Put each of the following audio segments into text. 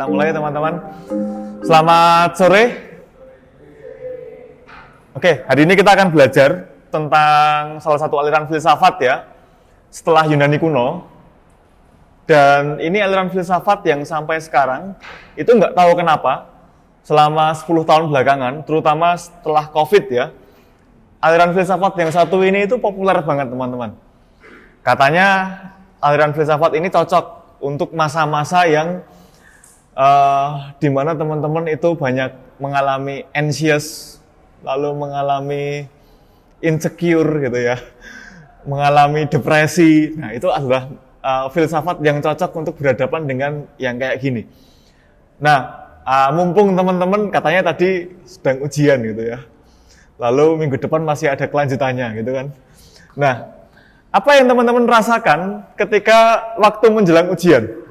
Kita mulai teman-teman. Selamat sore. Oke, hari ini kita akan belajar tentang salah satu aliran filsafat ya, setelah Yunani kuno. Dan ini aliran filsafat yang sampai sekarang itu nggak tahu kenapa selama 10 tahun belakangan, terutama setelah COVID ya, aliran filsafat yang satu ini itu populer banget teman-teman. Katanya aliran filsafat ini cocok untuk masa-masa yang di mana teman-teman itu banyak mengalami anxious, lalu mengalami insecure gitu ya, mengalami depresi. Nah itu adalah filsafat yang cocok untuk berhadapan dengan yang kayak gini. Nah, mumpung teman-teman katanya tadi sedang ujian gitu ya, lalu minggu depan masih ada kelanjutannya gitu kan. Nah, apa yang teman-teman rasakan ketika waktu menjelang ujian?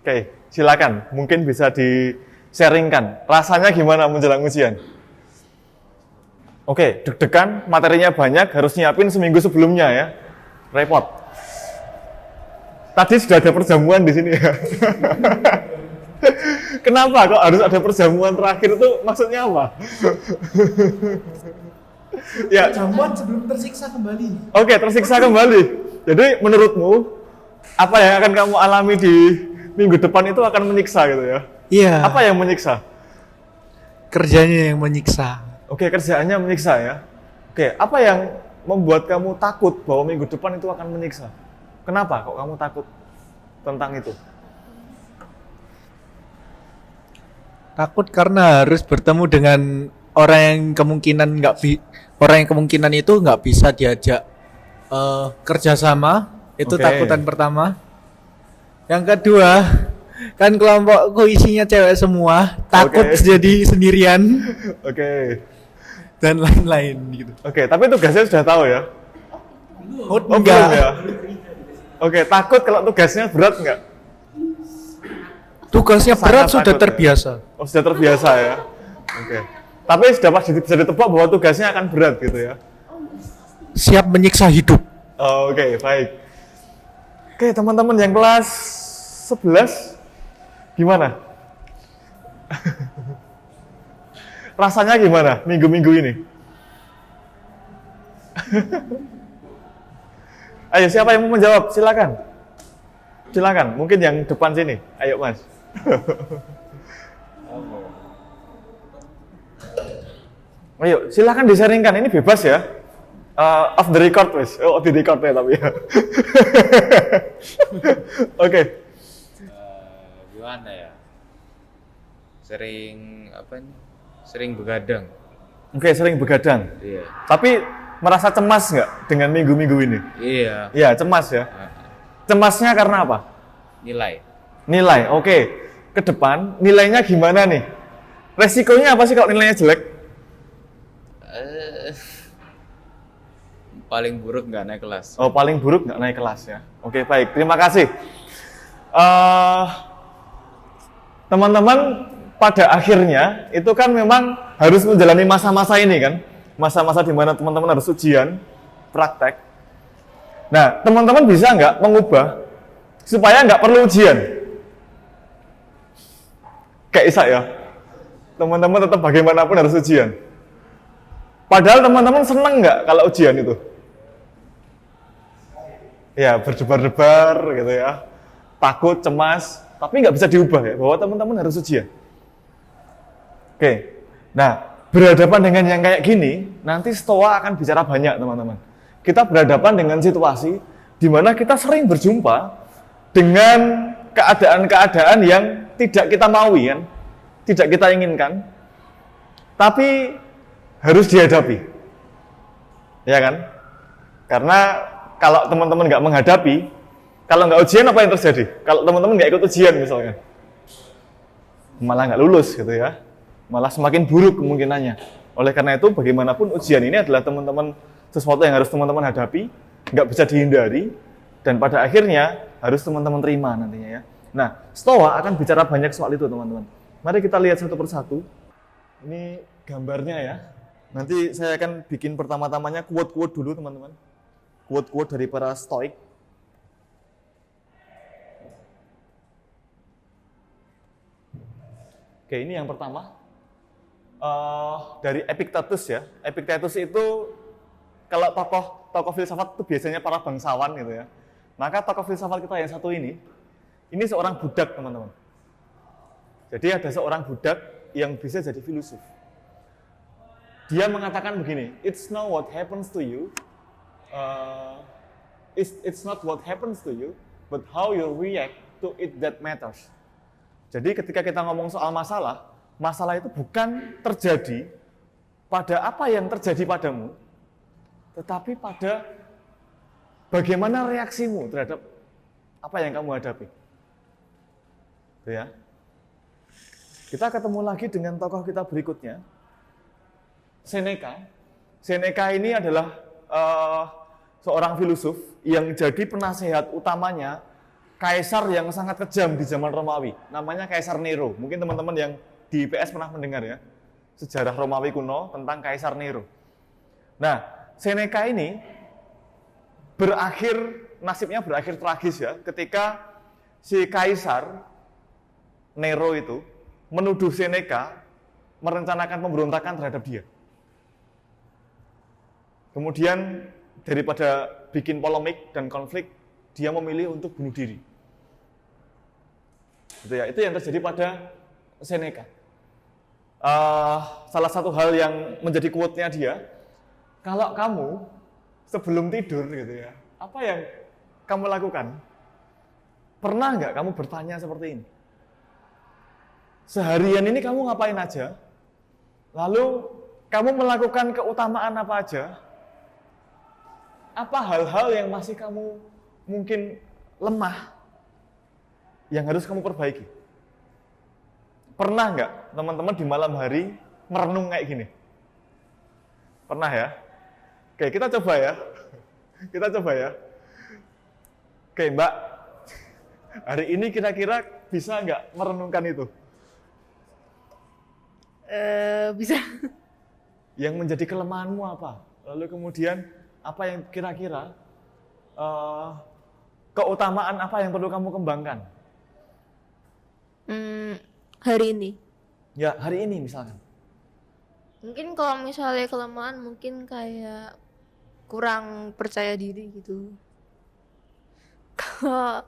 Oke, silakan. Mungkin bisa di-sharingkan. Rasanya gimana menjelang ujian? Oke, deg-degan, materinya banyak, harus nyiapin seminggu sebelumnya ya. Repot. Tadi sudah ada perjamuan di sini ya. Kenapa kok harus ada perjamuan terakhir itu maksudnya apa? Ya, Perjamuan sebelum tersiksa kembali. Oke, tersiksa kembali. Jadi menurutmu apa yang akan kamu alami di minggu depan itu akan menyiksa gitu ya? Iya. Apa yang menyiksa? Kerjanya yang menyiksa. Oke, kerjaannya menyiksa ya. Oke, apa yang membuat kamu takut bahwa minggu depan itu akan menyiksa? Kenapa kok kamu takut tentang itu? Takut karena harus bertemu dengan orang yang kemungkinan itu nggak bisa diajak kerjasama. Itu Oke. takutan pertama. Yang kedua, kan kelompokku isinya cewek semua, takut Oke. jadi sendirian Oke. dan lain-lain gitu. Oke, tapi tugasnya sudah tahu ya? Oh, Belum ya? Oke, takut kalau tugasnya berat nggak? Tugasnya Sangat berat sudah takut ya? terbiasa. Oh, sudah terbiasa ya? Oke. Tapi sudah pasti bisa ditebak bahwa tugasnya akan berat gitu ya? Siap menyiksa hidup. Oh, oke, baik. Oke, teman-teman yang kelas 11, gimana? Rasanya gimana minggu-minggu ini? Ayo, siapa yang mau menjawab? Silakan. Silakan, mungkin yang depan sini. Ayo, Mas. Ayo, silakan di-sharingkan. Ini bebas ya. Off the record, wes. Oh, di record ya tapi ya. Oke. Gimana ya? Sering begadang. Oke, sering begadang. Iya. Tapi merasa cemas nggak dengan minggu-minggu ini? Iya. Iya, cemas ya. Cemasnya karena apa? Nilai. Nilai. Oke. Ke depan nilainya gimana nih? Resikonya apa sih kalau nilainya jelek? Paling buruk nggak naik kelas. Oh, paling buruk nggak naik kelas ya. Oke, baik. Terima kasih. Teman-teman, pada akhirnya itu kan memang harus menjalani masa-masa ini kan. Masa-masa di mana teman-teman harus ujian, praktek. Nah, teman-teman bisa nggak mengubah supaya nggak perlu ujian? Kayak Isa ya. Teman-teman tetap bagaimanapun harus ujian. Padahal teman-teman seneng nggak kalau ujian itu? Ya, berdebar-debar gitu ya. Takut, cemas, tapi nggak bisa diubah ya, bahwa teman-teman harus ujian. Oke, nah berhadapan dengan yang kayak gini, nanti Stoa akan bicara banyak teman-teman. Kita berhadapan dengan situasi di mana kita sering berjumpa dengan keadaan-keadaan yang tidak kita maui kan, tidak kita inginkan, tapi harus dihadapi, ya kan? Karena kalau teman-teman nggak menghadapi, kalau nggak ujian apa yang terjadi? Kalau teman-teman nggak ikut ujian misalnya, malah nggak lulus gitu ya, malah semakin buruk kemungkinannya. Oleh karena itu, bagaimanapun ujian ini adalah teman-teman sesuatu yang harus teman-teman hadapi, nggak bisa dihindari, dan pada akhirnya harus teman-teman terima nantinya ya. Nah, Stoa akan bicara banyak soal itu teman-teman. Mari kita lihat satu persatu. Ini gambarnya ya. Nanti saya akan bikin pertama-tamanya quote-quote dulu teman-teman. Quote-quote dari para Stoik. Oke, ini yang pertama. Dari Epictetus ya. Epictetus itu kalau tokoh filsafat itu biasanya para bangsawan gitu ya. Maka tokoh filsafat kita yang satu ini seorang budak teman-teman. Jadi ada seorang budak yang bisa jadi filosof. Dia mengatakan begini, it's not what happens to you, it's not what happens to you, but how you react to it that matters. Jadi ketika kita ngomong soal masalah, masalah itu bukan terjadi pada apa yang terjadi padamu, tetapi pada bagaimana reaksimu terhadap apa yang kamu hadapi. Itu ya. Kita ketemu lagi dengan tokoh kita berikutnya, Seneca. Seneca ini adalah seorang filosof yang jadi penasehat utamanya kaisar yang sangat kejam di zaman Romawi. Namanya Kaisar Nero. Mungkin teman-teman yang di IPS pernah mendengar ya, sejarah Romawi kuno tentang Kaisar Nero. Nah, Seneca ini nasibnya berakhir tragis ya, ketika si Kaisar Nero itu menuduh Seneca merencanakan pemberontakan terhadap dia. Kemudian daripada bikin polemik dan konflik, dia memilih untuk bunuh diri. Gitu ya, itu yang terjadi pada Seneca. Salah satu hal yang menjadi quote-nya dia, kalau kamu sebelum tidur gitu ya, apa yang kamu lakukan? Pernah nggak kamu bertanya seperti ini? Seharian ini kamu ngapain aja? Lalu kamu melakukan keutamaan apa aja? Apa hal-hal yang masih kamu mungkin lemah yang harus kamu perbaiki? Pernah nggak teman-teman di malam hari merenung kayak gini? Pernah ya? Oke, kita coba ya. Kita coba ya. Oke, Mbak. Hari ini kira-kira bisa nggak merenungkan itu? Bisa. Yang menjadi kelemahanmu apa? Lalu kemudian apa yang kira-kira keutamaan apa yang perlu kamu kembangkan? Hari ini. Ya, hari ini misalkan. Mungkin kalau misalnya kelemahan mungkin kayak kurang percaya diri gitu. Kalau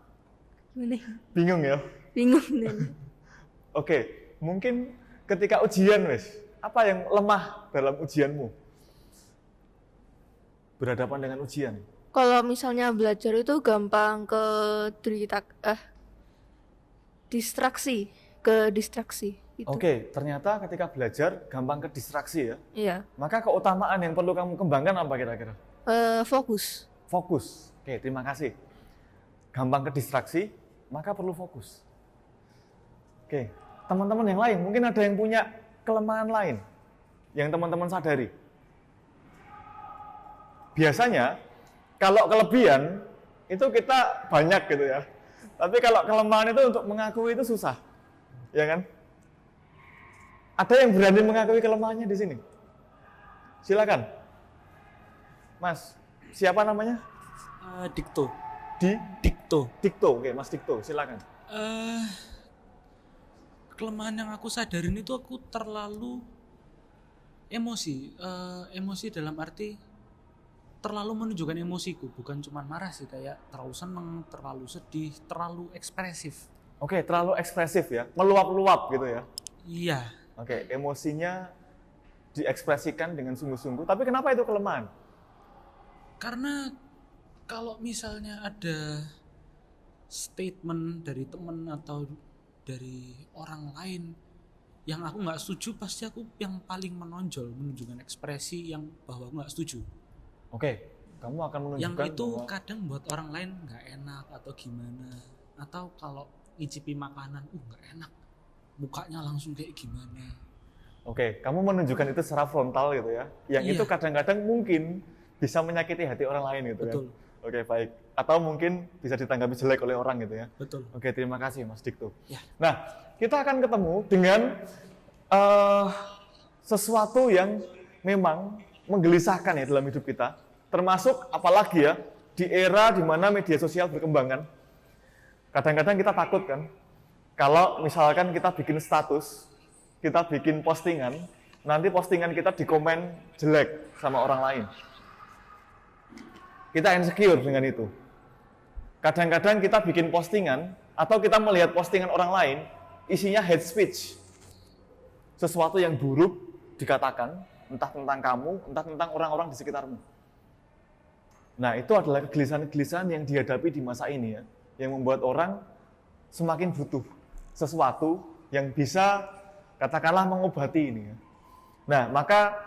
gimana? Bingung ya? Bingung nih. Oke, mungkin ketika ujian wes, apa yang lemah dalam ujianmu? Berhadapan dengan ujian. Kalau misalnya belajar itu gampang ke distraksi itu. Oke, ternyata ketika belajar gampang ke distraksi ya. Iya. Maka keutamaan yang perlu kamu kembangkan apa kira-kira? Fokus. Fokus. Oke, terima kasih. Gampang ke distraksi, maka perlu fokus. Oke, teman-teman yang lain, mungkin ada yang punya kelemahan lain yang teman-teman sadari. Biasanya, kalau kelebihan, itu kita banyak gitu ya. Tapi kalau kelemahan itu untuk mengakui itu susah. Ya kan? Ada yang berani mengakui kelemahannya di sini? Silakan. Mas, siapa namanya? Dikto. Dikto. Oke, Mas Dikto, silakan. Kelemahan yang aku sadarin itu aku terlalu emosi. Emosi dalam arti terlalu menunjukkan emosiku, bukan cuma marah sih, kayak terlalu seneng, terlalu sedih, terlalu ekspresif. Oke, terlalu ekspresif ya, meluap-luap gitu ya. Iya. Oke, emosinya diekspresikan dengan sungguh-sungguh, tapi kenapa itu kelemahan? Karena kalau misalnya ada statement dari temen atau dari orang lain yang aku nggak setuju, pasti aku yang paling menonjol menunjukkan ekspresi yang bahwa aku nggak setuju. Oke, kamu akan menunjukkan yang itu bahwa... kadang buat orang lain nggak enak atau gimana, atau kalau ngicipi makanan nggak enak, mukanya langsung kayak gimana. Oke, kamu menunjukkan itu secara frontal gitu ya, yang Iya. itu kadang-kadang mungkin bisa menyakiti hati orang lain gitu. Betul. Kan? Oke, baik. Atau mungkin bisa ditanggapi jelek oleh orang gitu ya. Betul. Oke, terima kasih Mas Dikto. Ya. Nah, kita akan ketemu dengan sesuatu yang memang menggelisahkan ya dalam hidup kita, termasuk apalagi ya di era di mana media sosial berkembang kan. Kadang-kadang kita takut kan, kalau misalkan kita bikin status kita bikin postingan, nanti postingan kita dikomen jelek sama orang lain. Kita insecure dengan itu. Kadang-kadang kita bikin postingan, atau kita melihat postingan orang lain, isinya hate speech. Sesuatu yang buruk dikatakan, entah tentang kamu, entah tentang orang-orang di sekitarmu. Nah, itu adalah kegelisahan-kegelisahan yang dihadapi di masa ini ya, yang membuat orang semakin butuh sesuatu yang bisa katakanlah mengobati ini ya. Nah, maka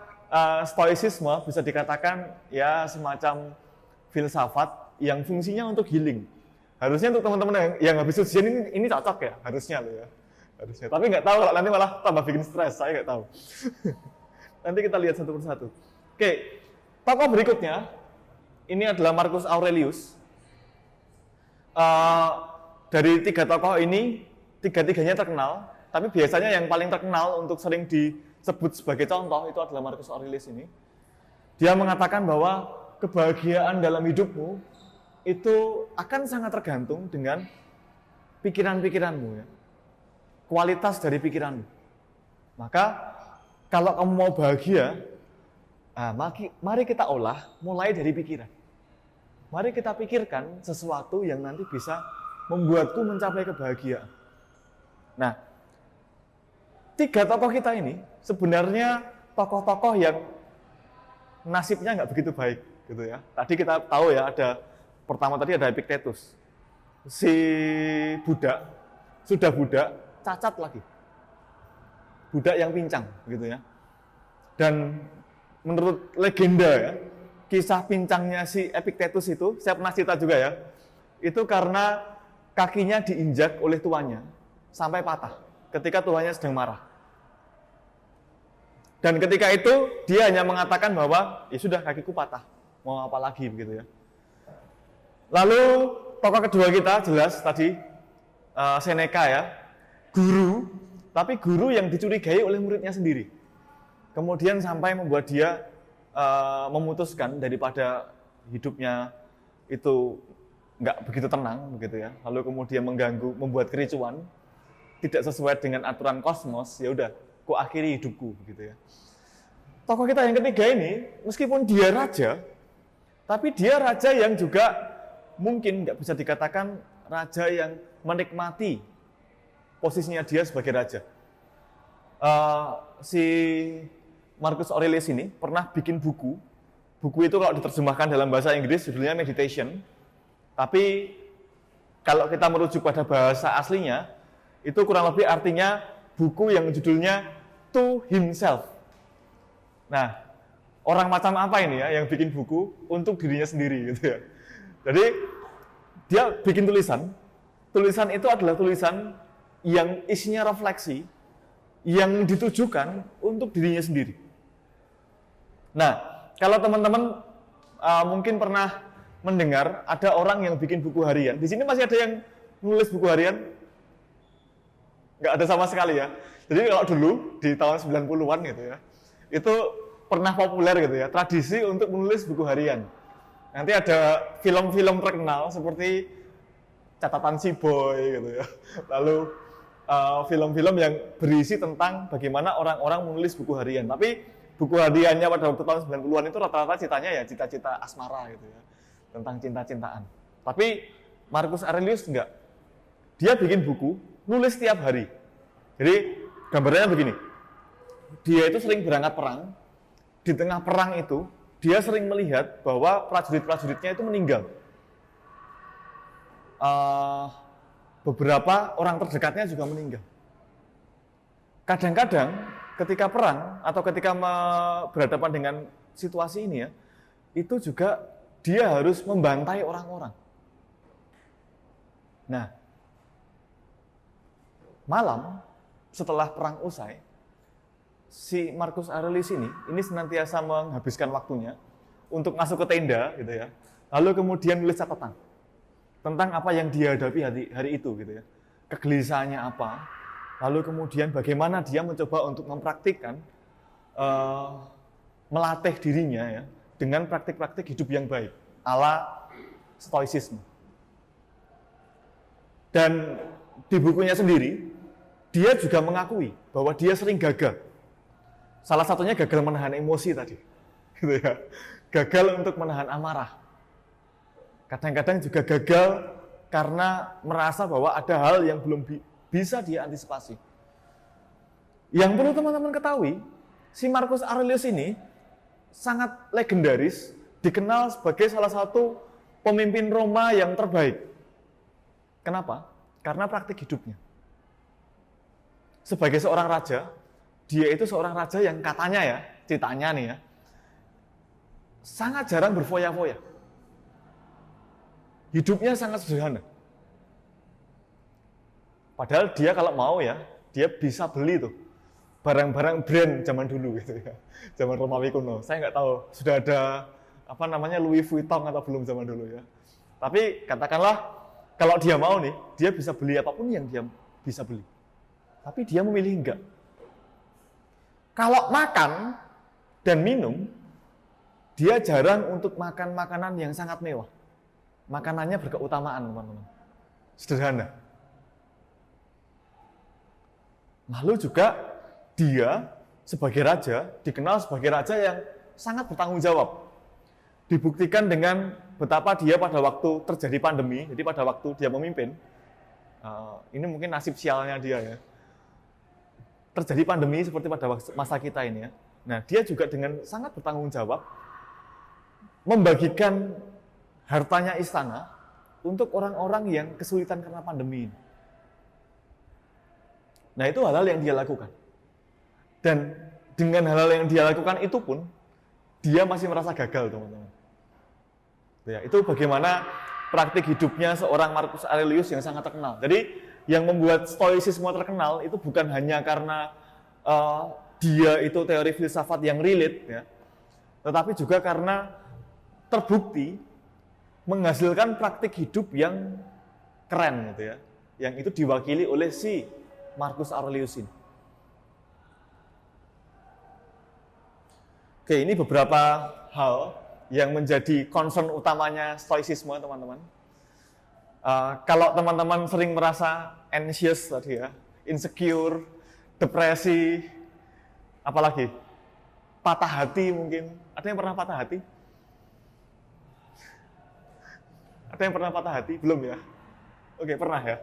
stoicisme bisa dikatakan ya semacam filsafat yang fungsinya untuk healing. Harusnya untuk teman-teman yang habis ujian ini cocok ya, harusnya loh ya. Harusnya. Tapi nggak tahu kalau nanti malah tambah bikin stres, saya nggak tahu. Nanti kita lihat satu persatu. Oke, tokoh berikutnya ini adalah Marcus Aurelius. Dari 3 tokoh ini, 3-tiganya terkenal, tapi biasanya yang paling terkenal untuk sering disebut sebagai contoh itu adalah Marcus Aurelius ini. Dia mengatakan bahwa kebahagiaan dalam hidupmu itu akan sangat tergantung dengan pikiran-pikiranmu ya. Kualitas dari pikiranmu. Maka kalau kamu mau bahagia, mari kita olah mulai dari pikiran. Mari kita pikirkan sesuatu yang nanti bisa membuatku mencapai kebahagiaan. Nah, 3 tokoh kita ini sebenarnya tokoh-tokoh yang nasibnya nggak begitu baik, gitu ya. Tadi kita tahu ya, pertama tadi ada Epictetus, si budak, sudah budak, cacat lagi, budak yang pincang, gitu ya. Dan menurut legenda ya, kisah pincangnya si Epictetus itu, saya pernah cerita juga ya, itu karena kakinya diinjak oleh tuannya sampai patah ketika tuannya sedang marah. Dan ketika itu dia hanya mengatakan bahwa ya sudah kakiku patah, mau apa lagi begitu ya. Lalu tokoh kedua kita jelas tadi Seneca ya, guru, tapi guru yang dicurigai oleh muridnya sendiri. Kemudian sampai membuat dia memutuskan daripada hidupnya itu nggak begitu tenang begitu ya, lalu kemudian mengganggu, membuat kericuan, tidak sesuai dengan aturan kosmos, ya udah, ku akhiri hidupku begitu ya. Tokoh kita yang ketiga ini, meskipun dia raja, tapi dia raja yang juga mungkin nggak bisa dikatakan raja yang menikmati posisinya dia sebagai raja. Si Marcus Aurelius ini pernah bikin buku. Buku itu kalau diterjemahkan dalam bahasa Inggris judulnya Meditation. Tapi kalau kita merujuk pada bahasa aslinya, itu kurang lebih artinya buku yang judulnya To Himself. Nah, orang macam apa ini ya yang bikin buku untuk dirinya sendiri gitu ya. Jadi dia bikin tulisan. Tulisan itu adalah tulisan yang isinya refleksi, yang ditujukan untuk dirinya sendiri. Nah, kalau teman-teman mungkin pernah mendengar ada orang yang bikin buku harian. Di sini masih ada yang nulis buku harian? Nggak ada sama sekali ya. Jadi kalau dulu di tahun 90-an gitu ya, itu pernah populer gitu ya, tradisi untuk menulis buku harian. Nanti ada film-film terkenal seperti Catatan Si Boy gitu ya. Lalu film-film yang berisi tentang bagaimana orang-orang menulis buku harian. Tapi buku hariannya pada waktu tahun 90-an itu rata-rata ceritanya ya cita-cita asmara gitu ya. Tentang cinta-cintaan. Tapi Marcus Aurelius enggak. Dia bikin buku, nulis tiap hari. Jadi gambarnya begini. Dia itu sering berangkat perang. Di tengah perang itu, dia sering melihat bahwa prajurit-prajuritnya itu meninggal. Beberapa orang terdekatnya juga meninggal. Kadang-kadang ketika perang atau ketika berhadapan dengan situasi ini ya, itu juga dia harus membantai orang-orang. Nah, malam setelah perang usai, si Marcus Aurelius ini senantiasa menghabiskan waktunya untuk masuk ke tenda gitu ya. Lalu kemudian nulis catatan tentang apa yang dia hadapi hari itu gitu ya. Kegelisahannya apa? Lalu kemudian bagaimana dia mencoba untuk mempraktikkan melatih dirinya ya dengan praktik-praktik hidup yang baik ala stoicisme. Dan di bukunya sendiri dia juga mengakui bahwa dia sering gagal. Salah satunya gagal menahan emosi tadi, gitu ya. Gagal untuk menahan amarah. Kadang-kadang juga gagal karena merasa bahwa ada hal yang belum bisa dia antisipasi. Yang perlu teman-teman ketahui, si Marcus Aurelius ini sangat legendaris, dikenal sebagai salah satu pemimpin Roma yang terbaik. Kenapa? Karena praktik hidupnya. Sebagai seorang raja, dia itu seorang raja yang katanya ya, ceritanya nih ya, sangat jarang berfoya-foya. Hidupnya sangat sederhana. Padahal dia kalau mau ya, dia bisa beli tuh barang-barang brand zaman dulu gitu ya, zaman Romawi kuno. Saya nggak tahu sudah ada apa namanya Louis Vuitton atau belum zaman dulu ya. Tapi katakanlah kalau dia mau nih, dia bisa beli apapun yang dia bisa beli. Tapi dia memilih enggak. Kalau makan dan minum, dia jarang untuk makan makanan yang sangat mewah. Makanannya berkeutamaan, teman-teman. Sederhana. Lalu juga dia sebagai raja, dikenal sebagai raja yang sangat bertanggung jawab. Dibuktikan dengan betapa dia pada waktu terjadi pandemi, jadi pada waktu dia memimpin, ini mungkin nasib sialnya dia ya. Terjadi pandemi seperti pada masa kita ini ya. Nah, dia juga dengan sangat bertanggung jawab membagikan hartanya istana untuk orang-orang yang kesulitan karena pandemi ini. Nah, itu hal-hal yang dia lakukan. Dan dengan hal-hal yang dia lakukan itu pun, dia masih merasa gagal, teman-teman. Ya, itu bagaimana praktik hidupnya seorang Marcus Aurelius yang sangat terkenal. Jadi, yang membuat stoicisme terkenal itu bukan hanya karena dia itu teori filsafat yang relate, ya, tetapi juga karena terbukti menghasilkan praktik hidup yang keren, gitu ya, yang itu diwakili oleh si Marcus Aurelius ini. Oke, ini beberapa hal yang menjadi concern utamanya stoicisme, teman-teman. Kalau teman-teman sering merasa anxious tadi ya, insecure, depresi, apalagi patah hati mungkin. Ada yang pernah patah hati? Ada yang pernah patah hati? Belum ya? Oke, pernah ya?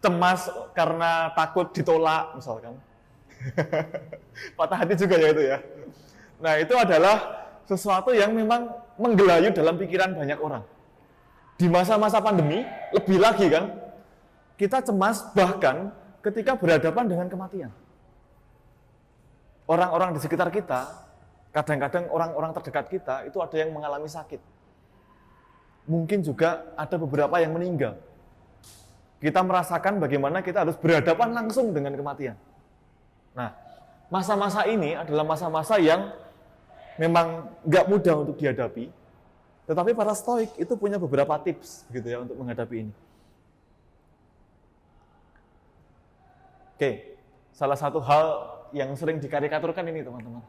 Cemas karena takut ditolak misalkan. Patah hati juga ya itu ya. Nah, itu adalah sesuatu yang memang menggelayut dalam pikiran banyak orang. Di masa-masa pandemi, lebih lagi kan, kita cemas bahkan ketika berhadapan dengan kematian. Orang-orang di sekitar kita, kadang-kadang orang-orang terdekat kita, itu ada yang mengalami sakit. Mungkin juga ada beberapa yang meninggal. Kita merasakan bagaimana kita harus berhadapan langsung dengan kematian. Nah, masa-masa ini adalah masa-masa yang memang nggak mudah untuk dihadapi, tetapi para stoik itu punya beberapa tips gitu ya untuk menghadapi ini. Oke, salah satu hal yang sering dikarikaturkan ini teman-teman.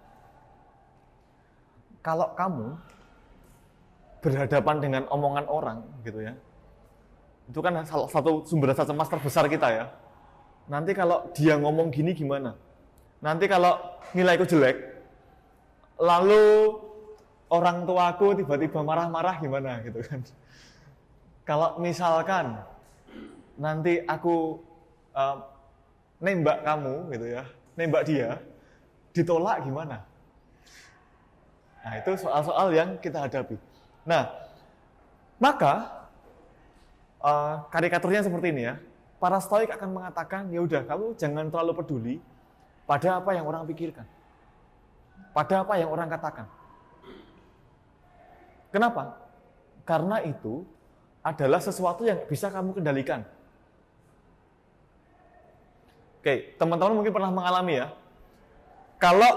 Kalau kamu berhadapan dengan omongan orang gitu ya, itu kan salah satu sumber rasa cemas terbesar kita ya. Nanti kalau dia ngomong gini gimana? Nanti kalau nilaiku jelek, lalu orang tuaku tiba-tiba marah-marah gimana gitu kan. Kalau misalkan nanti aku nembak kamu gitu ya, nembak dia, ditolak gimana? Nah, itu soal-soal yang kita hadapi. Nah, maka karikaturnya seperti ini ya. Para stoik akan mengatakan, ya udah kamu jangan terlalu peduli pada apa yang orang pikirkan, pada apa yang orang katakan. Kenapa? Karena itu adalah sesuatu yang bisa kamu kendalikan. Oke, teman-teman mungkin pernah mengalami ya. Kalau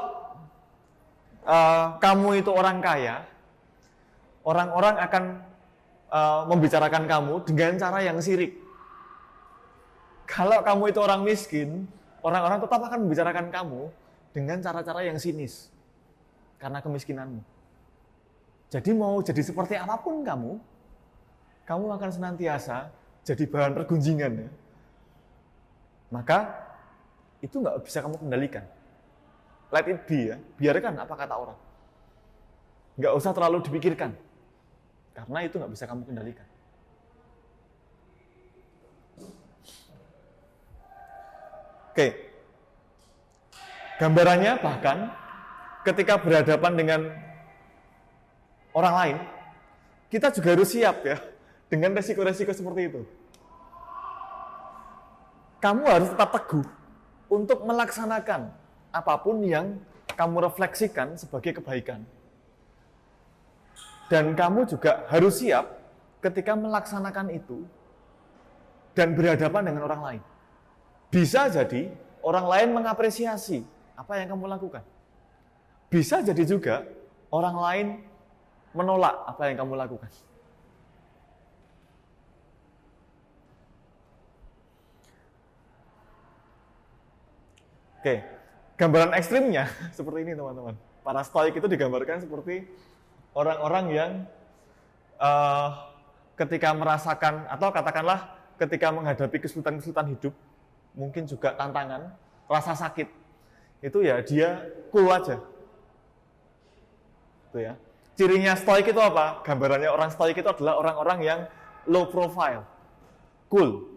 kamu itu orang kaya, orang-orang akan membicarakan kamu dengan cara yang sirik. Kalau kamu itu orang miskin, orang-orang tetap akan membicarakan kamu dengan cara-cara yang sinis karena kemiskinanmu. Jadi mau jadi seperti apapun kamu akan senantiasa jadi bahan pergunjingan ya. maka itu nggak bisa kamu kendalikan. Let it be ya, biarkan apa kata orang. Nggak usah terlalu dipikirkan, karena itu nggak bisa kamu kendalikan. Oke, gambarannya bahkan ketika berhadapan dengan orang lain, kita juga harus siap ya dengan resiko-resiko seperti itu. Kamu harus tetap teguh untuk melaksanakan apapun yang kamu refleksikan sebagai kebaikan. Dan kamu juga harus siap ketika melaksanakan itu dan berhadapan dengan orang lain. Bisa jadi orang lain mengapresiasi apa yang kamu lakukan. Bisa jadi juga orang lain menolak apa yang kamu lakukan. Oke, gambaran ekstrimnya seperti ini teman-teman. Para stoik itu digambarkan seperti orang-orang yang ketika merasakan atau katakanlah ketika menghadapi kesulitan-kesulitan hidup, mungkin juga tantangan, rasa sakit, itu ya dia cool aja. Itu ya. Cirinya stoik itu apa? Gambarannya orang stoik itu adalah orang-orang yang low profile, cool.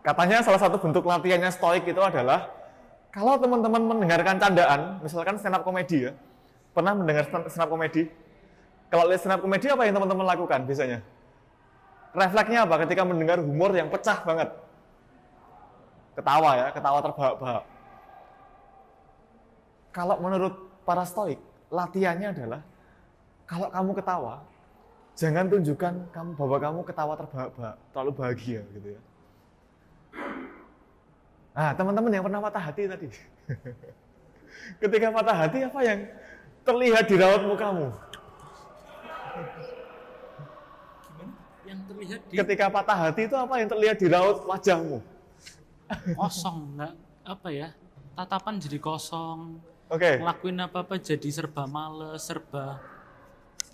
Katanya salah satu bentuk latihannya stoik itu adalah kalau teman-teman mendengarkan candaan, misalkan stand up komedi ya, pernah mendengar stand up komedi? Kalau lihat stand up komedi apa yang teman-teman lakukan biasanya? Refleksnya apa ketika mendengar humor yang pecah banget? Ketawa ya, ketawa terbahak-bahak. Kalau menurut para stoik, latihannya adalah kalau kamu ketawa, jangan tunjukkan bahwa kamu ketawa terbahak-bahak, terlalu bahagia gitu ya. Nah, teman-teman yang pernah patah hati tadi. Ketika patah hati, apa yang terlihat di raut mukamu? Gimana? Yang terlihat di Ketika patah hati itu apa yang terlihat di raut wajahmu? kosong, nggak apa ya? Tatapan jadi kosong. Oke. Ngelakuin apa-apa jadi serba males, serba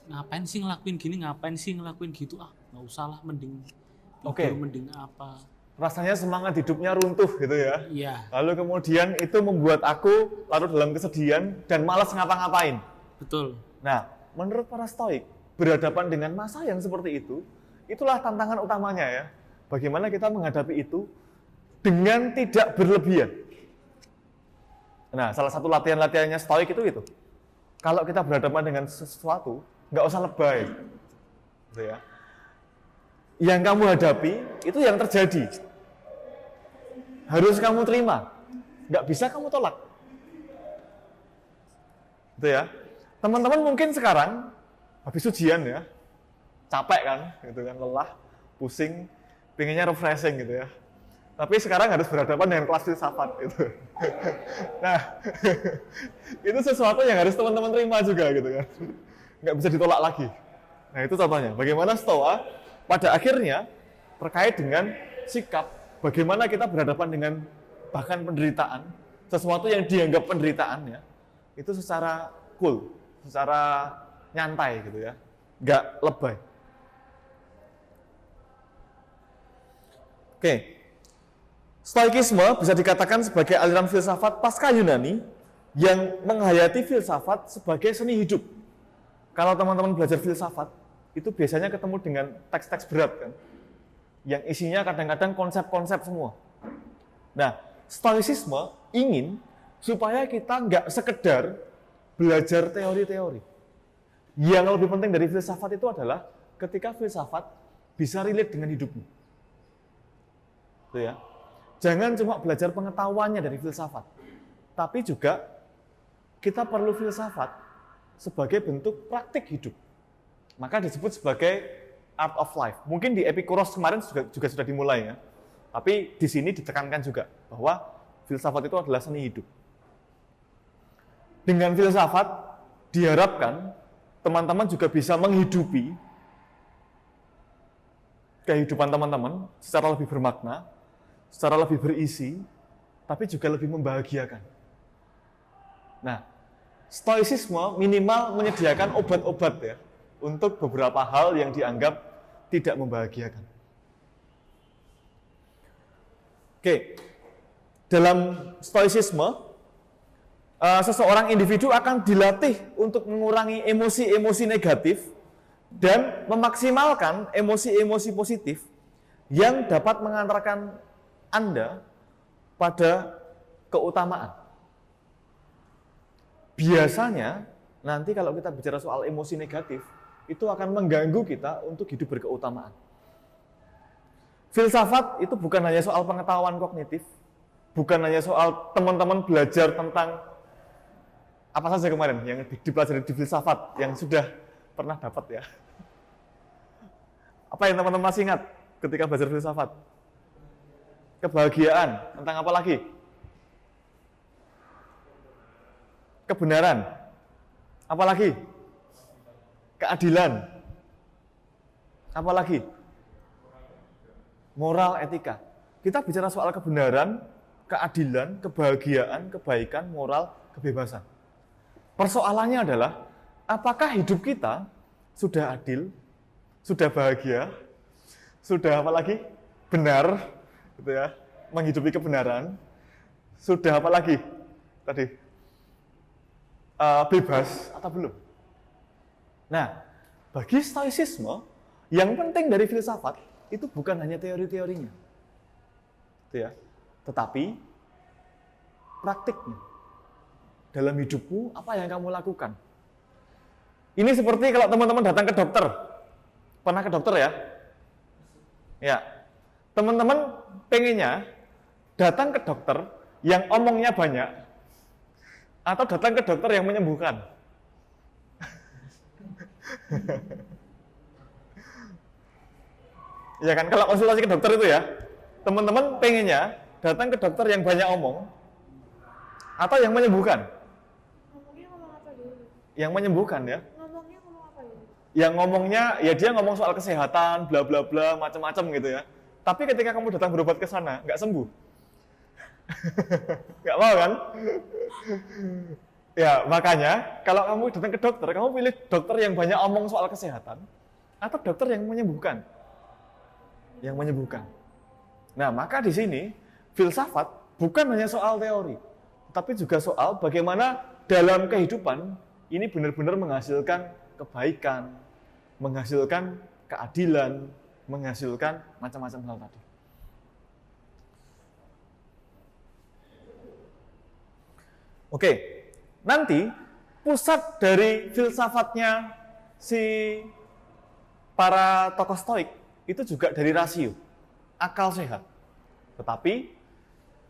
ngapain sih ngelakuin gini, ngapain sih ngelakuin gitu, nggak usah lah, mending tidur, Oke. mending apa. Rasanya semangat hidupnya runtuh gitu ya. Iya, Lalu kemudian itu membuat aku larut dalam kesedihan dan malas ngapa-ngapain. betul. Nah, menurut para stoik, berhadapan dengan masa yang seperti itu, itulah tantangan utamanya ya. Bagaimana kita menghadapi itu dengan tidak berlebihan. Nah, salah satu latihan-latihannya stoik itu. Kalau kita berhadapan dengan sesuatu, nggak usah lebay. Gitu ya. Yang kamu hadapi, itu yang terjadi. Harus kamu terima. Nggak bisa kamu tolak. Gitu ya. Teman-teman mungkin sekarang, habis ujian ya, capek kan, gitu kan, lelah, pusing, pengennya refreshing gitu ya. Tapi sekarang harus berhadapan dengan kelas filsafat gitu. Nah, itu sesuatu yang harus teman-teman terima juga gitu kan. Nggak bisa ditolak lagi. Nah, itu contohnya. Bagaimana Stoa pada akhirnya terkait dengan sikap bagaimana kita berhadapan dengan bahkan penderitaan, sesuatu yang dianggap penderitaan ya, itu secara cool, secara nyantai gitu ya, nggak lebay. Oke. Stoikisme bisa dikatakan sebagai aliran filsafat pasca Yunani yang menghayati filsafat sebagai seni hidup. Kalau teman-teman belajar filsafat, itu biasanya ketemu dengan teks-teks berat kan, yang isinya kadang-kadang konsep-konsep semua. Nah, Stoicisme ingin supaya kita nggak sekedar belajar teori-teori. Yang lebih penting dari filsafat itu adalah ketika filsafat bisa relate dengan hidupmu. Itu ya. Jangan cuma belajar pengetahuannya dari filsafat, tapi juga kita perlu filsafat sebagai bentuk praktik hidup. Maka disebut sebagai art of life. Mungkin di Epikuros kemarin juga sudah dimulai ya. Tapi di sini ditekankan juga bahwa filsafat itu adalah seni hidup. Dengan filsafat diharapkan teman-teman juga bisa menghidupi kehidupan teman-teman secara lebih bermakna, secara lebih berisi, tapi juga lebih membahagiakan. Nah, Stoicisme minimal menyediakan obat-obat ya, untuk beberapa hal yang dianggap tidak membahagiakan. Oke, dalam stoicisme, seseorang individu akan dilatih untuk mengurangi emosi-emosi negatif dan memaksimalkan emosi-emosi positif yang dapat mengantarkan Anda pada keutamaan. Biasanya, nanti kalau kita bicara soal emosi negatif, itu akan mengganggu kita untuk hidup berkeutamaan. Filsafat itu bukan hanya soal pengetahuan kognitif, bukan hanya soal teman-teman belajar tentang apa saja kemarin yang dipelajari di filsafat yang sudah pernah dapat ya. Apa yang teman-teman masih ingat ketika belajar filsafat? Kebahagiaan, tentang apa lagi? Kebenaran, apa lagi? Keadilan, apa lagi? Moral, etika. Kita bicara soal kebenaran, keadilan, kebahagiaan, kebaikan, moral, kebebasan. Persoalannya adalah, apakah hidup kita sudah adil, sudah bahagia, sudah apa lagi? Benar, gitu ya, menghidupi kebenaran, sudah apa lagi? Tadi bebas atau belum? Nah, bagi stoicisme, yang penting dari filsafat itu bukan hanya teori-teorinya, gitu ya, tetapi praktiknya. Dalam hidupmu, apa yang kamu lakukan? Ini seperti kalau teman-teman datang ke dokter. Pernah ke dokter ya? Ya. Teman-teman pengennya datang ke dokter yang omongnya banyak, atau datang ke dokter yang menyembuhkan? Ya kan, kalau konsultasi ke dokter itu ya, teman-teman pengennya datang ke dokter yang banyak omong, atau yang menyembuhkan? Ngomongnya ngomong apa dulu? Yang menyembuhkan ya. Ngomongnya ngomong apa dulu? Yang ngomongnya ya dia ngomong soal kesehatan, bla bla bla, macam-macam gitu ya. Tapi ketika kamu datang berobat ke sana, nggak sembuh. Nggak mau kan? Ya, makanya kalau kamu datang ke dokter, kamu pilih dokter yang banyak omong soal kesehatan atau dokter yang menyembuhkan? Yang menyembuhkan. Nah, maka di sini filsafat bukan hanya soal teori, tapi juga soal bagaimana dalam kehidupan ini benar-benar menghasilkan kebaikan, menghasilkan keadilan, menghasilkan macam-macam hal tadi. Oke, nanti pusat dari filsafatnya si para tokoh stoik itu juga dari rasio, akal sehat. Tetapi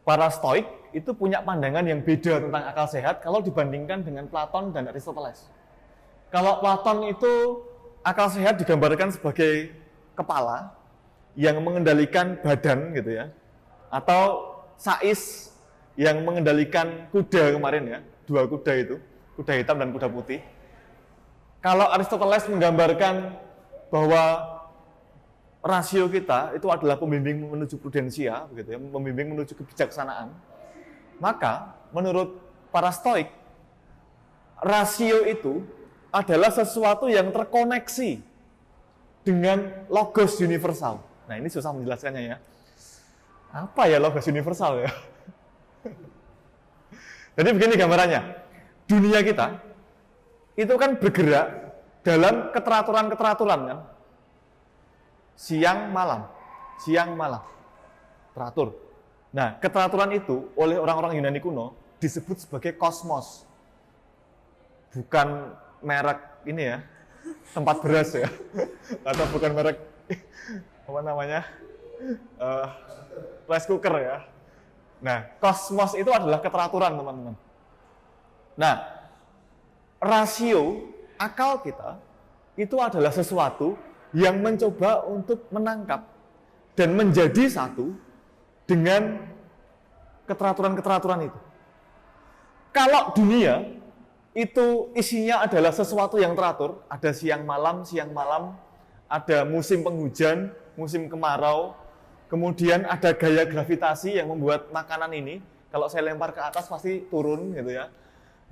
para stoik itu punya pandangan yang beda tentang akal sehat kalau dibandingkan dengan Platon dan Aristoteles. Kalau Platon itu akal sehat digambarkan sebagai kepala yang mengendalikan badan gitu ya, atau sais yang mengendalikan kuda kemarin ya, dua kuda itu, kuda hitam dan kuda putih. Kalau Aristoteles menggambarkan bahwa rasio kita itu adalah pembimbing menuju prudensia, begitu ya, pembimbing menuju kebijaksanaan. Maka menurut para stoik, rasio itu adalah sesuatu yang terkoneksi dengan logos universal. Nah, ini susah menjelaskannya ya. Apa ya logos universal ya? Jadi begini gambarannya. Dunia kita itu kan bergerak dalam keteraturan-keteraturan kan. Siang malam teratur. Nah, keteraturan itu oleh orang-orang Yunani kuno disebut sebagai kosmos. Bukan merek ini ya, tempat beras ya, atau bukan merek apa namanya, rice cooker ya. Nah, kosmos itu adalah keteraturan teman-teman. Nah, rasio akal kita itu adalah sesuatu yang mencoba untuk menangkap dan menjadi satu dengan keteraturan-keteraturan itu. Kalau dunia itu isinya adalah sesuatu yang teratur, ada siang malam, ada musim penghujan, musim kemarau, kemudian ada gaya gravitasi yang membuat makanan ini, kalau saya lempar ke atas pasti turun gitu ya.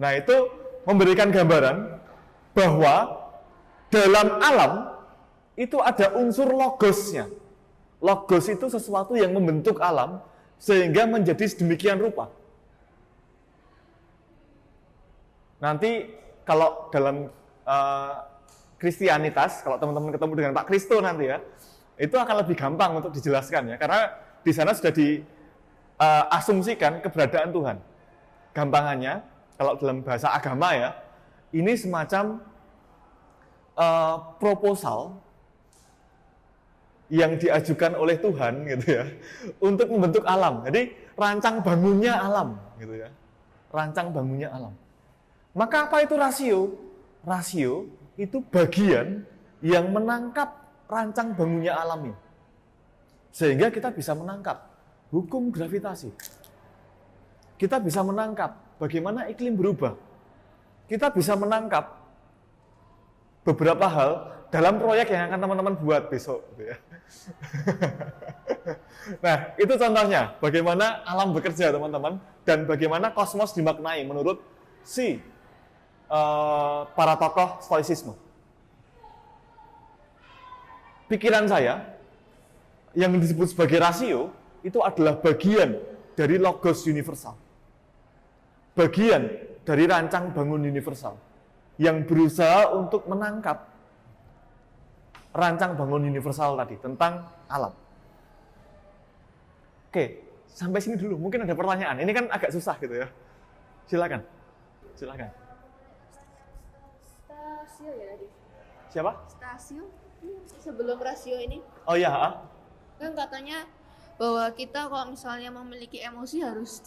Nah, itu memberikan gambaran bahwa dalam alam itu ada unsur logosnya. Logos itu sesuatu yang membentuk alam, sehingga menjadi sedemikian rupa. Nanti kalau dalam Kristianitas, kalau teman-teman ketemu dengan Pak Kristo nanti ya, itu akan lebih gampang untuk dijelaskan ya, karena di sana sudah diasumsikan keberadaan Tuhan. Gampangannya, kalau dalam bahasa agama ya, ini semacam proposal yang diajukan oleh Tuhan gitu ya, untuk membentuk alam. Jadi rancang bangunnya alam gitu ya, rancang bangunnya alam. Maka apa itu rasio? Rasio itu bagian yang menangkap rancang bangunnya alam ini. Sehingga kita bisa menangkap hukum gravitasi. Kita bisa menangkap bagaimana iklim berubah. Kita bisa menangkap beberapa hal dalam proyek yang akan teman-teman buat besok gitu ya. Nah, itu contohnya bagaimana alam bekerja teman-teman, dan bagaimana kosmos dimaknai menurut para tokoh stoicisme. Pikiran saya yang disebut sebagai rasio itu adalah bagian dari logos universal, bagian dari rancang bangun universal yang berusaha untuk menangkap rancang bangun universal tadi tentang alam. Oke, sampai sini dulu. Mungkin ada pertanyaan. Ini kan agak susah gitu ya. Silakan. Silakan. Stasio ya tadi. Siapa? Stasio. Sebelum rasio ini Oh iya, kan katanya bahwa kita kalau misalnya memiliki emosi harus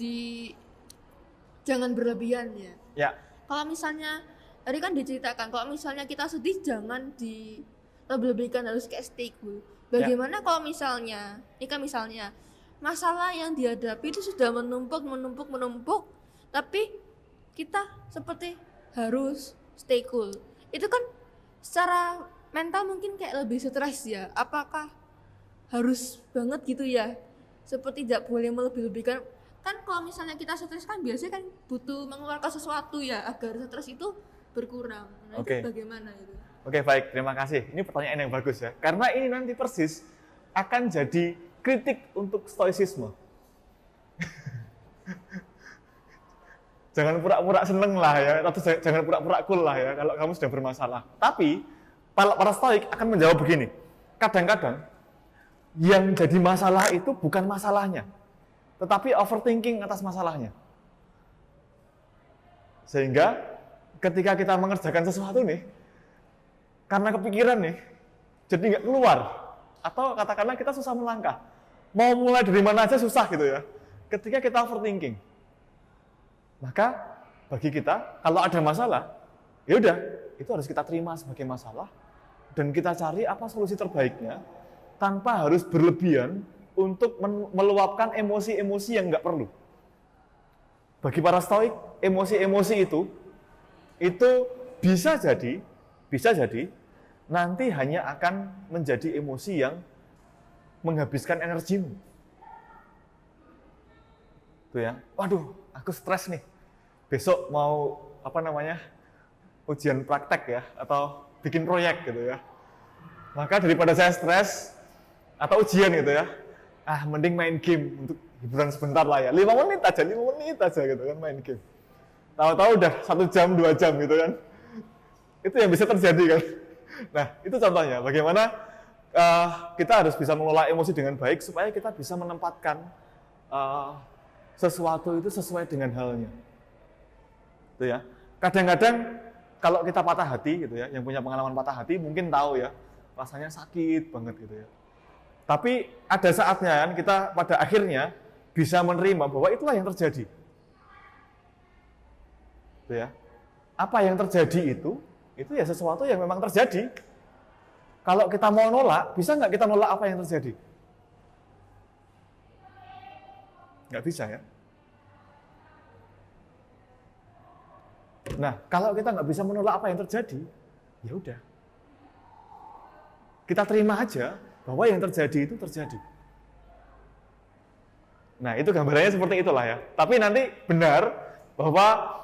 jangan berlebihan ya. Ya. Kalau misalnya tadi kan diceritakan kalau misalnya kita sedih jangan dilebih-lebihkan, harus kayak stay cool. Bagaimana kalau misalnya, ini kan misalnya masalah yang dihadapi itu sudah menumpuk, tapi kita seperti harus stay cool. Itu kan secara mental mungkin kayak lebih stres ya. Apakah harus banget gitu ya? Seperti tidak boleh melebih-lebihkan. Kan kalau misalnya kita stres kan biasanya kan butuh mengeluarkan sesuatu ya agar stres itu berkurang. Nah, itu bagaimana itu? Oke, baik, terima kasih. Ini pertanyaan yang bagus ya. Karena ini nanti persis akan jadi kritik untuk stoicisme. Jangan pura-pura seneng lah ya, atau jangan pura-pura cool lah ya kalau kamu sudah bermasalah. Tapi para stoik akan menjawab begini. Kadang-kadang yang jadi masalah itu bukan masalahnya, tetapi overthinking atas masalahnya. Sehingga ketika kita mengerjakan sesuatu nih, karena kepikiran nih, jadi nggak keluar. Atau katakanlah kita susah melangkah. Mau mulai dari mana aja susah gitu ya. Ketika kita overthinking. Maka bagi kita, kalau ada masalah, ya udah, itu harus kita terima sebagai masalah. Dan kita cari apa solusi terbaiknya, tanpa harus berlebihan untuk meluapkan emosi-emosi yang nggak perlu. Bagi para stoik, emosi-emosi itu bisa jadi nanti hanya akan menjadi emosi yang menghabiskan energimu. Tuh ya, waduh, aku stres nih. Besok mau ujian praktek ya, atau bikin proyek gitu ya. Maka daripada saya stres atau ujian gitu ya, mending main game untuk hiburan sebentar lah ya. 5 menit aja gitu kan main game. Tahu-tahu udah 1 jam, 2 jam gitu kan. Itu yang bisa terjadi kan. Nah, itu contohnya bagaimana kita harus bisa mengelola emosi dengan baik supaya kita bisa menempatkan sesuatu itu sesuai dengan halnya. Itu ya. Kadang-kadang kalau kita patah hati gitu ya, yang punya pengalaman patah hati mungkin tahu ya, rasanya sakit banget gitu ya. Tapi ada saatnya kan kita pada akhirnya bisa menerima bahwa itulah yang terjadi. Itu ya. Apa yang terjadi itu ya sesuatu yang memang terjadi. Kalau kita mau nolak, bisa nggak kita nolak apa yang terjadi? Nggak bisa ya. Nah, kalau kita nggak bisa menolak apa yang terjadi, ya udah. Kita terima aja bahwa yang terjadi itu terjadi. Nah, itu gambarannya seperti itulah ya. Tapi nanti benar bahwa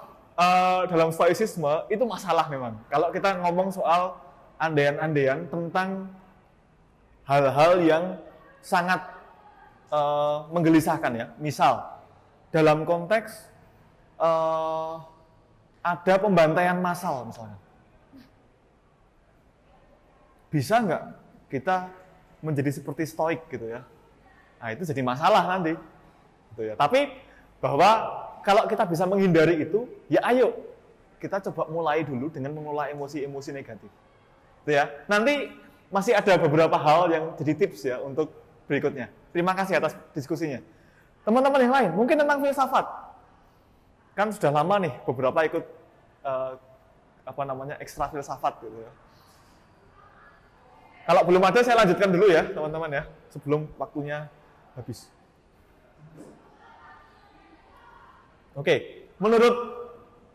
dalam stoicisme itu masalah memang. Kalau kita ngomong soal andaian-andaian tentang hal-hal yang sangat menggelisahkan ya. Misal dalam konteks ada pembantaian massal misalnya. Bisa nggak kita menjadi seperti stoik gitu ya? Nah itu jadi masalah nanti. Gitu ya. Tapi bahwa kalau kita bisa menghindari itu, ya ayo kita coba mulai dulu dengan mengelola emosi-emosi negatif. Gitu ya. Nanti masih ada beberapa hal yang jadi tips ya untuk berikutnya. Terima kasih atas diskusinya. Teman-teman yang lain, mungkin tentang filsafat. Kan sudah lama nih beberapa ikut ekstra filsafat gitu ya. Kalau belum ada saya lanjutkan dulu ya teman-teman ya, sebelum waktunya habis. Oke, menurut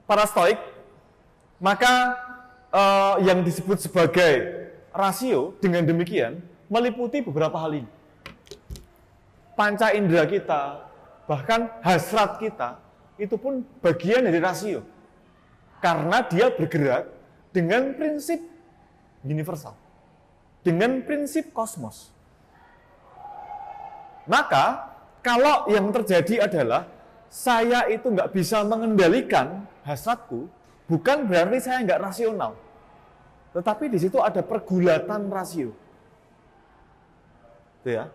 para stoik, maka yang disebut sebagai rasio dengan demikian meliputi beberapa hal ini. Panca indera kita, bahkan hasrat kita, itu pun bagian dari rasio. Karena dia bergerak dengan prinsip universal, dengan prinsip kosmos. Maka, kalau yang terjadi adalah saya itu nggak bisa mengendalikan hasratku, bukan berarti saya nggak rasional. Tetapi di situ ada pergulatan rasio. Itu ya.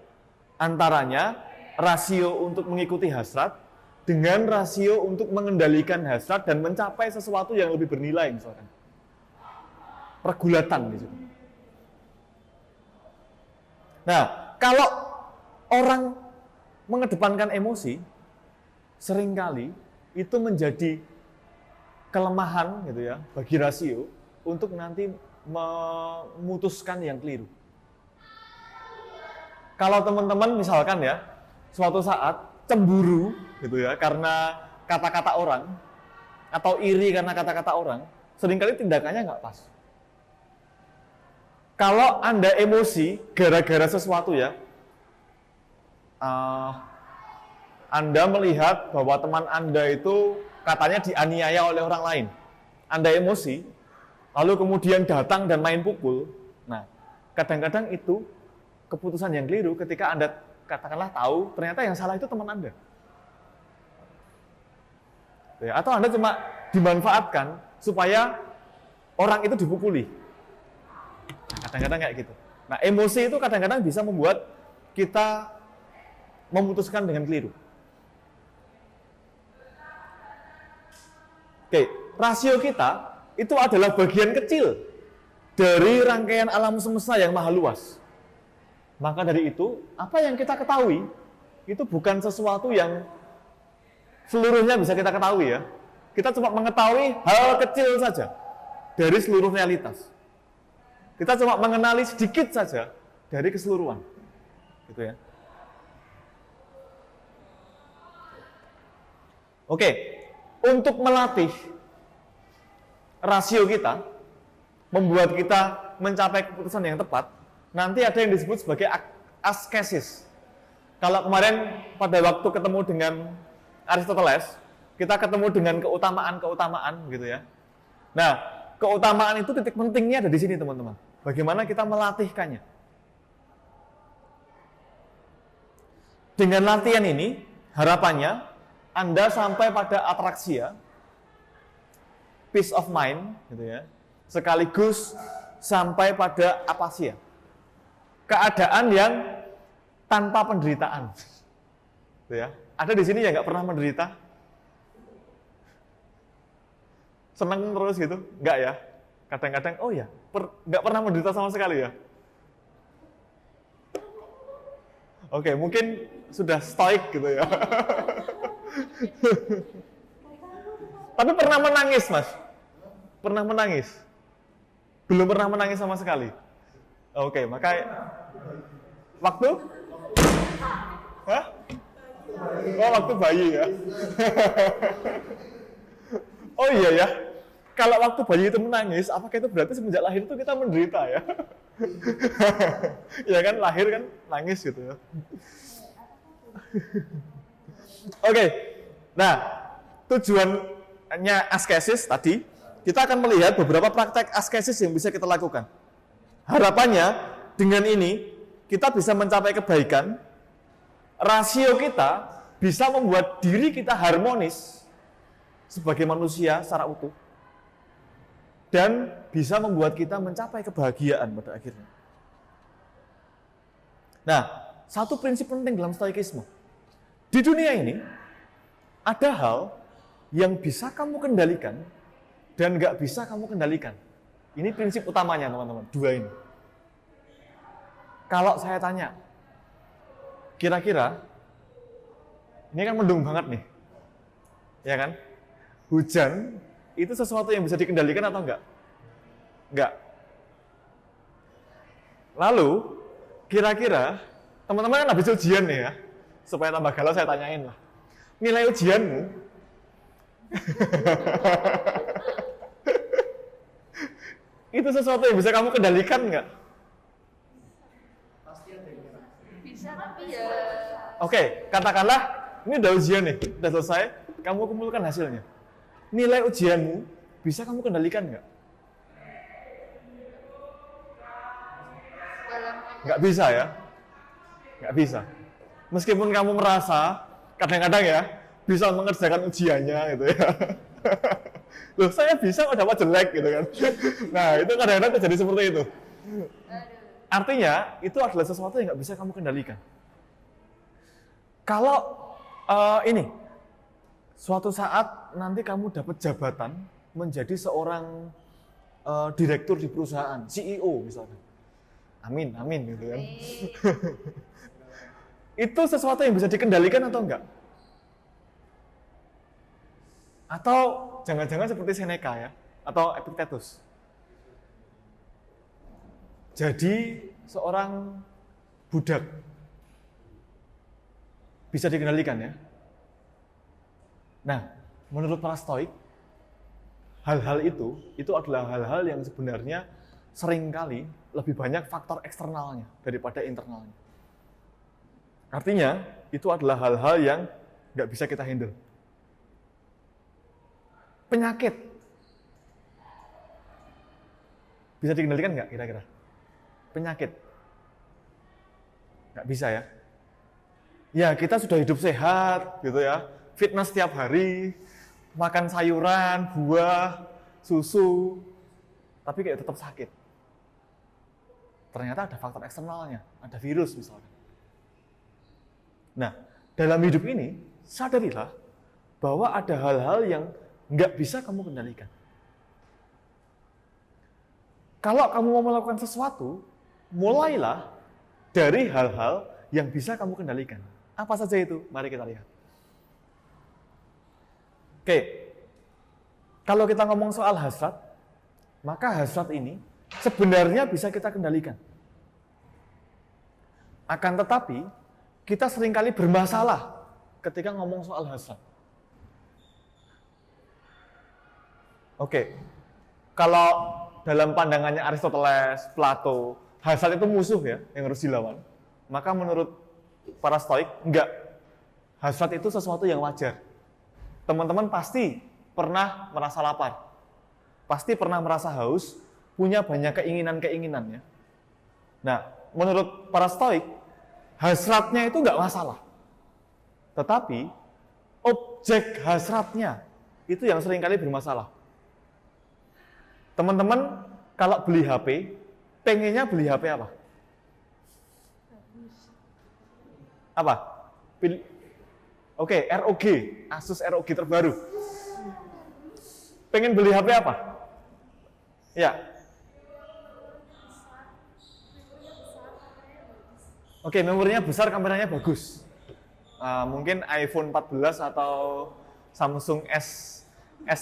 Antaranya rasio untuk mengikuti hasrat dengan rasio untuk mengendalikan hasrat dan mencapai sesuatu yang lebih bernilai misalkan. Pergulatan di situ. Nah, kalau orang mengedepankan emosi, seringkali itu menjadi kelemahan gitu ya bagi rasio untuk nanti memutuskan yang keliru. Kalau teman-teman misalkan ya suatu saat cemburu gitu ya karena kata-kata orang atau iri karena kata-kata orang, seringkali tindakannya nggak pas. Kalau Anda emosi gara-gara sesuatu ya, Anda melihat bahwa teman Anda itu katanya dianiaya oleh orang lain. Anda emosi, lalu kemudian datang dan main pukul. Nah, kadang-kadang itu keputusan yang keliru ketika Anda katakanlah tahu ternyata yang salah itu teman Anda. Ya, atau Anda cuma dimanfaatkan supaya orang itu dipukuli. Nah, kadang-kadang kayak gitu. Nah, emosi itu kadang-kadang bisa membuat kita memutuskan dengan keliru. Oke, rasio kita itu adalah bagian kecil dari rangkaian alam semesta yang maha luas. Maka dari itu, apa yang kita ketahui itu bukan sesuatu yang seluruhnya bisa kita ketahui ya. Kita cuma mengetahui hal kecil saja dari seluruh realitas. Kita cuma mengenali sedikit saja dari keseluruhan. Gitu ya. Oke, untuk melatih rasio kita, membuat kita mencapai keputusan yang tepat, nanti ada yang disebut sebagai askesis. Kalau kemarin pada waktu ketemu dengan Aristoteles, kita ketemu dengan keutamaan-keutamaan gitu ya. Nah, keutamaan itu titik pentingnya ada di sini teman-teman. Bagaimana kita melatihkannya. Dengan latihan ini, harapannya Anda sampai pada atraksia, peace of mind gitu ya. Sekaligus sampai pada apasia. Keadaan yang tanpa penderitaan. Gitu ya. Ada di sini yang nggak pernah menderita? Seneng terus gitu? Nggak ya? Kadang-kadang, oh ya, nggak pernah menderita sama sekali ya? Oke, mungkin sudah stoik gitu ya. Tapi pernah menangis, Mas? Pernah menangis? Belum pernah menangis sama sekali? Oke, maka waktu? Hah? Oh, waktu bayi ya? Oh iya ya, kalau waktu bayi itu menangis, apakah itu berarti semenjak lahir itu kita menderita ya? Ya kan, lahir kan nangis gitu ya. Oke, nah tujuannya askesis tadi, kita akan melihat beberapa praktek askesis yang bisa kita lakukan. Harapannya dengan ini kita bisa mencapai kebaikan rasio kita bisa membuat diri kita harmonis sebagai manusia secara utuh dan bisa membuat kita mencapai kebahagiaan pada akhirnya. Nah, satu prinsip penting dalam stoikisme. Di dunia ini ada hal yang bisa kamu kendalikan dan nggak bisa kamu kendalikan. Ini prinsip utamanya teman-teman, dua ini. Kalau saya tanya, kira-kira, ini kan mendung banget nih, ya kan? Hujan itu sesuatu yang bisa dikendalikan atau enggak? Enggak. Lalu, kira-kira, teman-teman kan habis ujian nih ya, supaya tambah galau saya tanyain lah. Nilai ujianmu, itu sesuatu yang bisa kamu kendalikan enggak? Bisa tapi ya Oke, katakanlah ini udah ujian nih, udah selesai, kamu kumpulkan hasilnya. Nilai ujianmu bisa kamu kendalikan nggak? Nggak bisa ya? Nggak bisa. Meskipun kamu merasa kadang-kadang ya bisa mengerjakan ujiannya gitu ya. Loh, saya bisa kok dapat jelek gitu kan. Nah, itu kadang-kadang terjadi seperti itu. Artinya, itu adalah sesuatu yang nggak bisa kamu kendalikan. Kalau ini, suatu saat nanti kamu dapat jabatan menjadi seorang direktur di perusahaan, CEO misalnya. Amin, amin gitu kan. Itu sesuatu yang bisa dikendalikan atau enggak? Atau jangan-jangan seperti Seneca ya, atau Epictetus. Jadi seorang budak bisa dikendalikan ya. Nah, menurut para Stoik, hal-hal itu adalah hal-hal yang sebenarnya seringkali lebih banyak faktor eksternalnya daripada internalnya. Artinya, itu adalah hal-hal yang nggak bisa kita handle. Penyakit bisa dikendalikan nggak kira-kira? Penyakit nggak bisa ya? Ya, kita sudah hidup sehat gitu ya, fitness setiap hari, makan sayuran, buah, susu, tapi kayak tetap sakit. Ternyata ada faktor eksternalnya, ada virus misalnya. Nah, dalam hidup ini, sadarilah bahwa ada hal-hal yang nggak bisa kamu kendalikan. Kalau kamu mau melakukan sesuatu, mulailah dari hal-hal yang bisa kamu kendalikan. Apa saja itu? Mari kita lihat. Oke, kalau kita ngomong soal hasrat, maka hasrat ini sebenarnya bisa kita kendalikan. Akan tetapi, kita seringkali bermasalah ketika ngomong soal hasrat. Oke, kalau dalam pandangannya Aristoteles, Plato, hasrat itu musuh ya, yang harus dilawan. Maka menurut para Stoik, enggak. Hasrat itu sesuatu yang wajar. Teman-teman pasti pernah merasa lapar. Pasti pernah merasa haus, punya banyak keinginan-keinginan ya. Nah, menurut para Stoik, hasratnya itu enggak masalah. Tetapi, objek hasratnya itu yang seringkali bermasalah. Teman-teman, kalau beli HP, pengennya beli HP apa? Apa? Oke, ROG, Asus ROG terbaru. Pengen beli HP apa? Ya. Oke, memorinya besar, kameranya bagus. Mungkin iPhone 14 atau Samsung S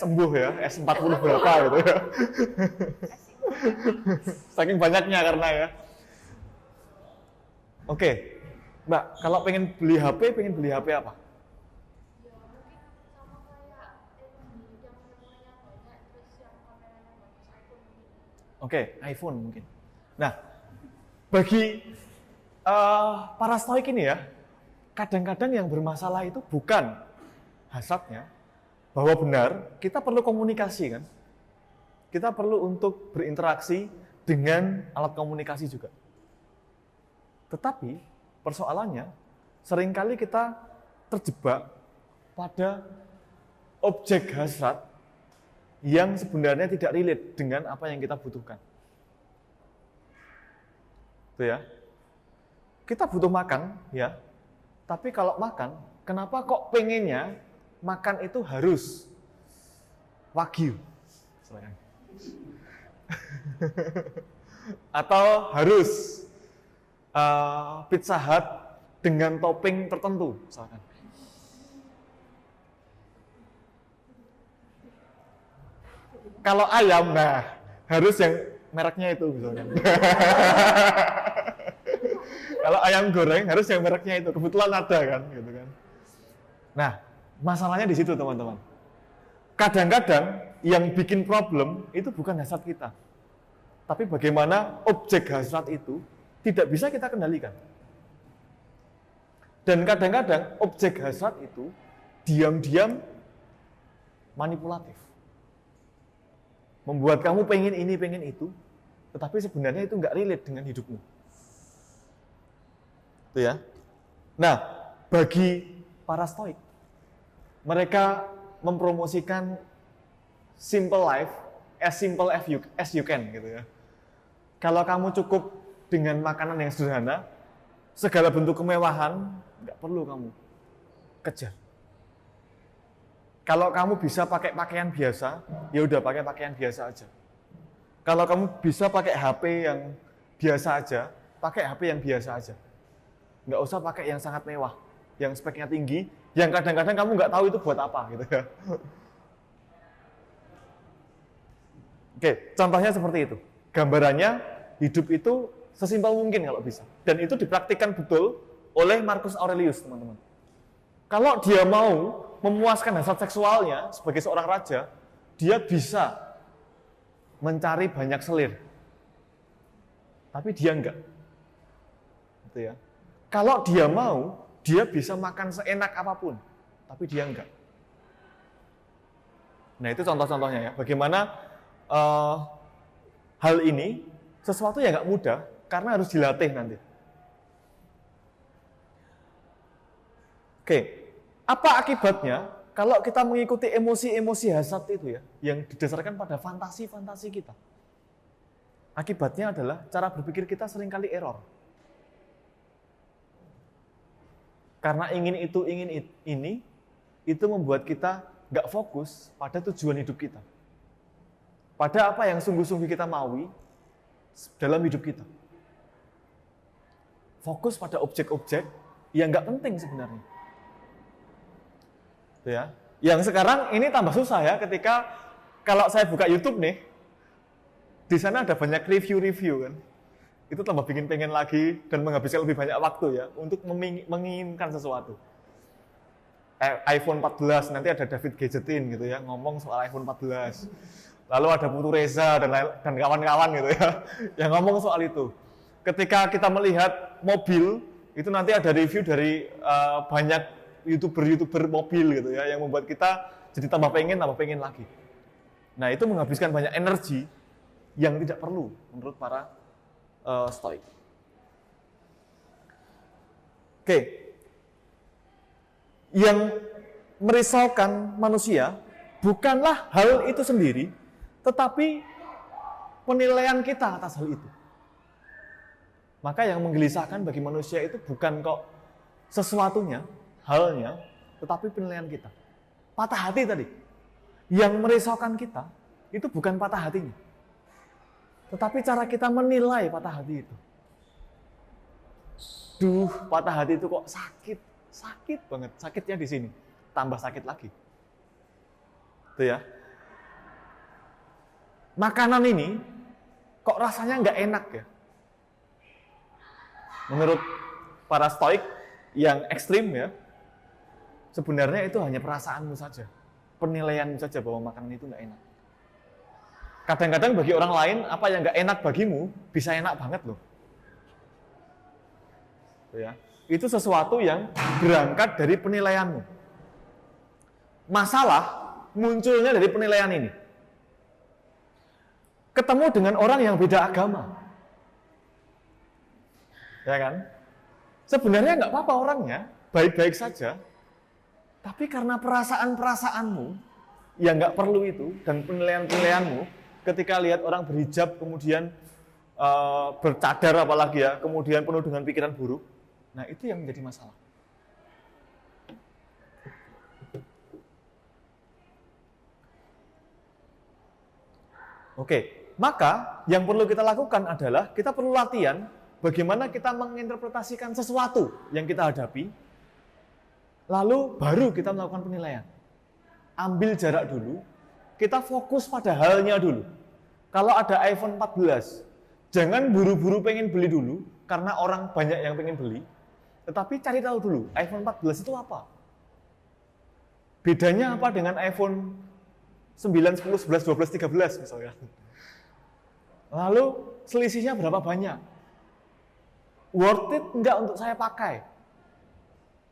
embuh ya, S40 berapa gitu ya. Saking banyaknya karena ya. Oke. Mbak, kalau pengen beli HP apa? Oke, iPhone mungkin. Nah, bagi para Stoik ini ya, kadang-kadang yang bermasalah itu bukan hasratnya, bahwa benar kita perlu komunikasi kan, kita perlu untuk berinteraksi dengan alat komunikasi juga. Tetapi persoalannya seringkali kita terjebak pada objek hasrat yang sebenarnya tidak relate dengan apa yang kita butuhkan. Itu ya. Kita butuh makan, ya. Tapi kalau makan, kenapa kok pengennya makan itu harus wagyu? Atau harus Pizza Hut dengan topping tertentu, misalkan. Kalau ayam, nah harus yang mereknya itu, misalkan. Kalau ayam goreng harus yang mereknya itu, kebetulan ada kan, gitu kan. Nah, masalahnya di situ teman-teman. Kadang-kadang yang bikin problem itu bukan hasrat kita, tapi bagaimana objek hasrat itu tidak bisa kita kendalikan. Dan kadang-kadang objek hasrat itu diam-diam manipulatif. Membuat kamu pengen ini, pengen itu, tetapi sebenarnya itu nggak relate dengan hidupmu. Itu ya. Nah, bagi para stoik, mereka mempromosikan simple life, as simple as you can, gitu ya. Kalau kamu cukup dengan makanan yang sederhana, segala bentuk kemewahan nggak perlu kamu kejar. Kalau kamu bisa pakai pakaian biasa, ya udah pakai pakaian biasa aja. Kalau kamu bisa pakai HP yang biasa aja, pakai HP yang biasa aja. Nggak usah pakai yang sangat mewah, yang speknya tinggi, yang kadang-kadang kamu nggak tahu itu buat apa, gitu ya. Oke, contohnya seperti itu. Gambarannya, hidup itu sesimpel mungkin kalau bisa. Dan itu dipraktikkan betul oleh Marcus Aurelius, teman-teman. Kalau dia mau memuaskan hasrat seksualnya sebagai seorang raja, dia bisa mencari banyak selir. Tapi dia enggak. Gitu ya. Kalau dia mau, dia bisa makan seenak apapun. Tapi dia enggak. Nah, itu contoh-contohnya ya. Bagaimana hal ini sesuatu yang enggak mudah karena harus dilatih nanti. Oke. Apa akibatnya kalau kita mengikuti emosi-emosi hasrat itu ya, yang didasarkan pada fantasi-fantasi kita? Akibatnya adalah cara berpikir kita seringkali error. Karena ingin itu, ingin ini, itu membuat kita nggak fokus pada tujuan hidup kita. Pada apa yang sungguh-sungguh kita maui dalam hidup kita. Fokus pada objek-objek yang nggak penting sebenarnya. Ya. Yang sekarang ini tambah susah ya, ketika kalau saya buka YouTube nih, di sana ada banyak review-review kan. Itu tambah bikin pengen lagi dan menghabiskan lebih banyak waktu ya untuk menginginkan sesuatu. iPhone 14, nanti ada David Gadgetin gitu ya, ngomong soal iPhone 14. Lalu ada Putu Reza dan kawan-kawan gitu ya, yang ngomong soal itu. Ketika kita melihat mobil, itu nanti ada review dari banyak YouTuber mobil gitu ya, yang membuat kita jadi tambah pengen lagi. Nah, itu menghabiskan banyak energi yang tidak perlu menurut para stoik. Oke. Yang merisaukan manusia bukanlah hal itu sendiri, tetapi penilaian kita atas hal itu. Maka yang menggelisahkan bagi manusia itu bukan kok sesuatunya, halnya, tetapi penilaian kita. Patah hati tadi. Yang merisaukan kita, itu bukan patah hatinya. Tetapi cara kita menilai patah hati itu. Duh, patah hati itu kok sakit. Sakit banget. Sakitnya di sini. Tambah sakit lagi. Itu ya. Makanan ini, kok rasanya nggak enak ya? Menurut para stoik yang ekstrim ya, sebenarnya itu hanya perasaanmu saja, penilaianmu saja bahwa makanan itu nggak enak. Kadang-kadang bagi orang lain, apa yang nggak enak bagimu, bisa enak banget loh. Ya. Itu sesuatu yang berangkat dari penilaianmu. Masalah munculnya dari penilaian ini. Ketemu dengan orang yang beda agama. Ya kan? Sebenarnya nggak apa-apa orangnya, baik-baik saja, tapi karena perasaan-perasaanmu yang nggak perlu itu, dan penilaian-penilaianmu, ketika lihat orang berhijab, kemudian bercadar apalagi ya, kemudian penuh dengan pikiran buruk, nah itu yang menjadi masalah. Oke, maka yang perlu kita lakukan adalah kita perlu latihan bagaimana kita menginterpretasikan sesuatu yang kita hadapi, lalu baru kita melakukan penilaian. Ambil jarak dulu, kita fokus pada halnya dulu. Kalau ada iPhone 14, jangan buru-buru pengen beli dulu, karena orang banyak yang pengen beli, tetapi cari tahu dulu, iPhone 14 itu apa? Bedanya apa dengan iPhone 9, 10, 11, 12, 13 misalnya. Lalu selisihnya berapa banyak? Worth it enggak untuk saya pakai?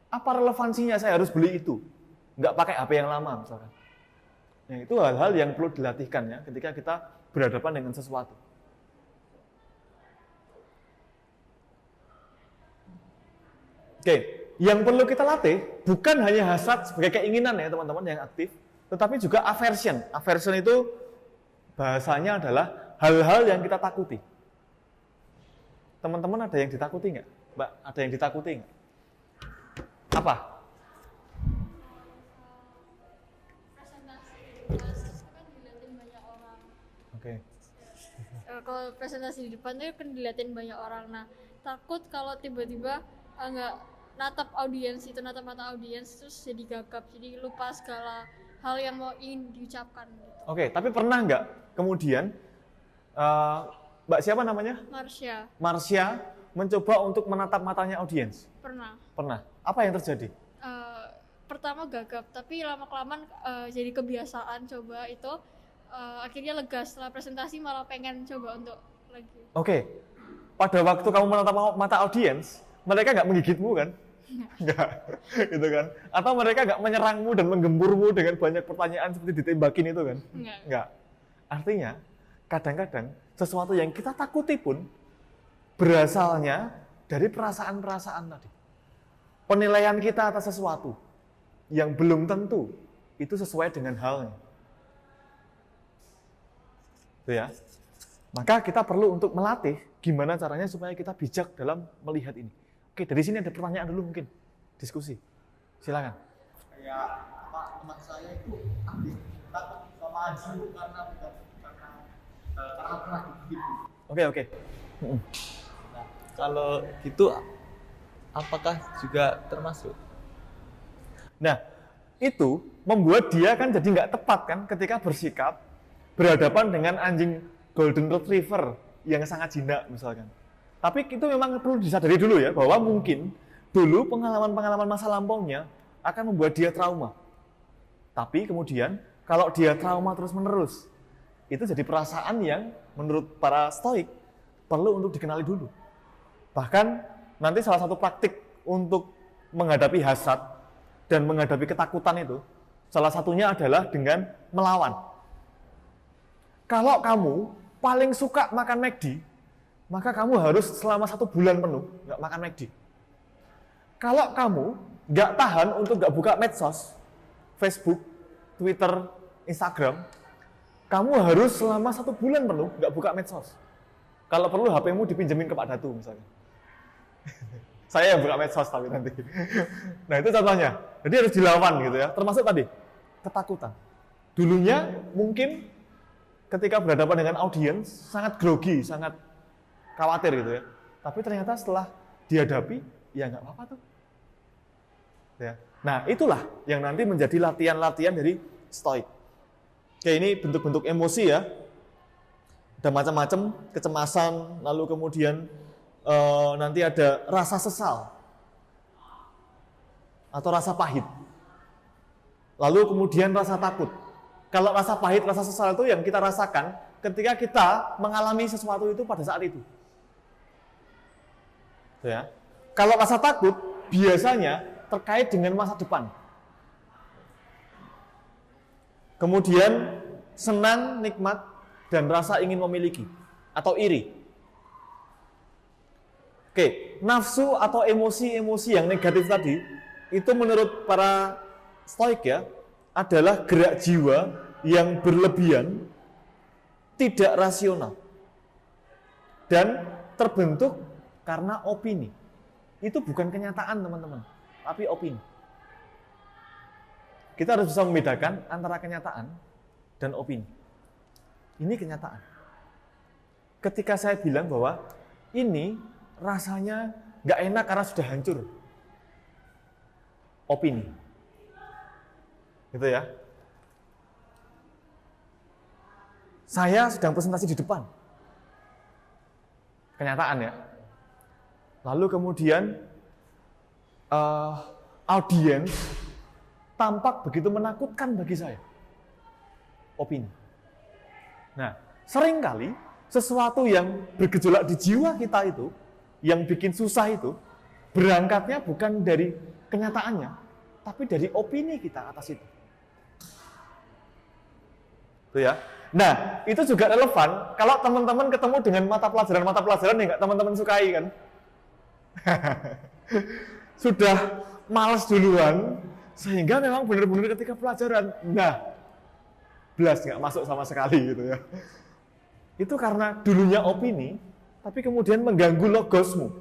Apa relevansinya saya harus beli itu? Enggak pakai HP yang lama misalkan. Nah, itu hal-hal yang perlu dilatihkan ya ketika kita berhadapan dengan sesuatu. Oke, yang perlu kita latih bukan hanya hasrat sebagai keinginan ya teman-teman yang aktif, tetapi juga aversion. Aversion itu bahasanya adalah hal-hal yang kita takuti. Teman-teman ada yang ditakuti nggak? Mbak, ada yang ditakuti nggak? Apa? Presentasi kan dilihatin banyak orang. Oke. Kalau presentasi di depan tuh kan dilihatin banyak orang. Nah, takut kalau tiba-tiba nggak natap audiens itu, natap mata audiens, terus jadi gagap, jadi lupa segala hal yang mau ingin diucapkan gitu. Oke, tapi pernah nggak kemudian Mbak siapa namanya? Marsha mencoba untuk menatap matanya audiens? Pernah. Pernah. Apa yang terjadi? Pertama gagap, tapi lama-kelamaan jadi kebiasaan coba itu, akhirnya lega. Setelah presentasi malah pengen coba untuk lagi. Oke. Pada waktu kamu menatap mata audiens, mereka nggak menggigitmu kan? Nggak, gitu kan? Atau mereka nggak menyerangmu dan menggempurmu dengan banyak pertanyaan seperti ditembakin itu kan? Nggak. Artinya, kadang-kadang sesuatu yang kita takuti pun berasalnya dari perasaan-perasaan tadi. Penilaian kita atas sesuatu yang belum tentu itu sesuai dengan halnya. Itu ya. Maka kita perlu untuk melatih gimana caranya supaya kita bijak dalam melihat ini. Oke, dari sini ada pertanyaan dulu mungkin. Diskusi. Silakan. Kayak teman saya itu takut sama haji karena pernah digigit. Oke. Nah, kalau gitu apakah juga termasuk? Nah, itu membuat dia kan jadi nggak tepat kan ketika bersikap berhadapan dengan anjing golden retriever yang sangat jinak misalkan. Tapi itu memang perlu disadari dulu ya, bahwa mungkin dulu pengalaman-pengalaman masa lampaunya akan membuat dia trauma. Tapi kemudian kalau dia trauma terus-menerus, itu jadi perasaan yang menurut para stoik perlu untuk dikenali dulu. Bahkan nanti salah satu praktik untuk menghadapi hasad dan menghadapi ketakutan itu, salah satunya adalah dengan melawan. Kalau kamu paling suka makan McD, maka kamu harus selama 1 bulan penuh nggak makan McD. Kalau kamu nggak tahan untuk nggak buka medsos, Facebook, Twitter, Instagram, kamu harus selama 1 bulan penuh nggak buka medsos. Kalau perlu HP-mu dipinjemin ke Pak Datu misalnya. Saya yang buka medsos tapi nanti. Nah itu contohnya. Jadi harus dilawan gitu ya. Termasuk tadi ketakutan. Dulunya mungkin ketika berhadapan dengan audiens sangat grogi, sangat khawatir gitu ya. Tapi ternyata setelah dihadapi, ya nggak apa-apa tuh. Ya. Nah itulah yang nanti menjadi latihan-latihan dari stoik. Oke, ini bentuk-bentuk emosi ya. Ada macam-macam, kecemasan, lalu kemudian nanti ada rasa sesal atau rasa pahit. Lalu kemudian rasa takut. Kalau rasa pahit, rasa sesal itu yang kita rasakan ketika kita mengalami sesuatu itu pada saat itu. Ya. Kalau rasa takut biasanya terkait dengan masa depan. Kemudian senang, nikmat, dan rasa ingin memiliki atau iri. Oke, nafsu atau emosi-emosi yang negatif tadi itu menurut para Stoik ya, adalah gerak jiwa yang berlebihan, tidak rasional, dan terbentuk karena opini. Itu bukan kenyataan teman-teman, tapi opini. Kita harus bisa membedakan antara kenyataan dan opini. Ini kenyataan. Ketika saya bilang bahwa ini rasanya nggak enak karena sudah hancur. Opini. Gitu ya. Saya sedang presentasi di depan. Kenyataan ya. Lalu kemudian audiens tampak begitu menakutkan bagi saya. Opini. Nah, seringkali sesuatu yang bergejolak di jiwa kita itu, yang bikin susah itu, berangkatnya bukan dari kenyataannya, tapi dari opini kita atas itu. Itu ya. Nah, itu juga relevan kalau teman-teman ketemu dengan mata pelajaran yang nggak teman-teman sukai kan. Sudah malas duluan, sehingga memang benar-benar ketika pelajaran, nah, belas nggak masuk sama sekali gitu ya. Itu karena dulunya opini, tapi kemudian mengganggu logosmu,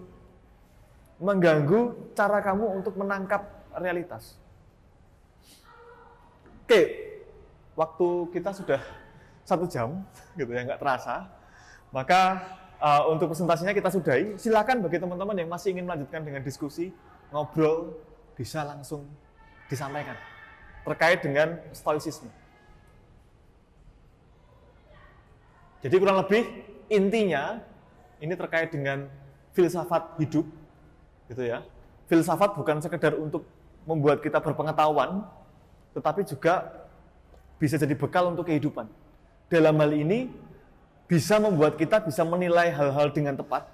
mengganggu cara kamu untuk menangkap realitas. Oke, waktu kita sudah 1 jam, gitu ya, nggak terasa. Maka untuk presentasinya kita sudahi. Silakan bagi teman-teman yang masih ingin melanjutkan dengan diskusi, ngobrol, bisa langsung disampaikan terkait dengan stoicisme. Jadi kurang lebih intinya ini terkait dengan filsafat hidup, gitu ya. Filsafat bukan sekedar untuk membuat kita berpengetahuan, tetapi juga bisa jadi bekal untuk kehidupan. Dalam hal ini bisa membuat kita bisa menilai hal-hal dengan tepat,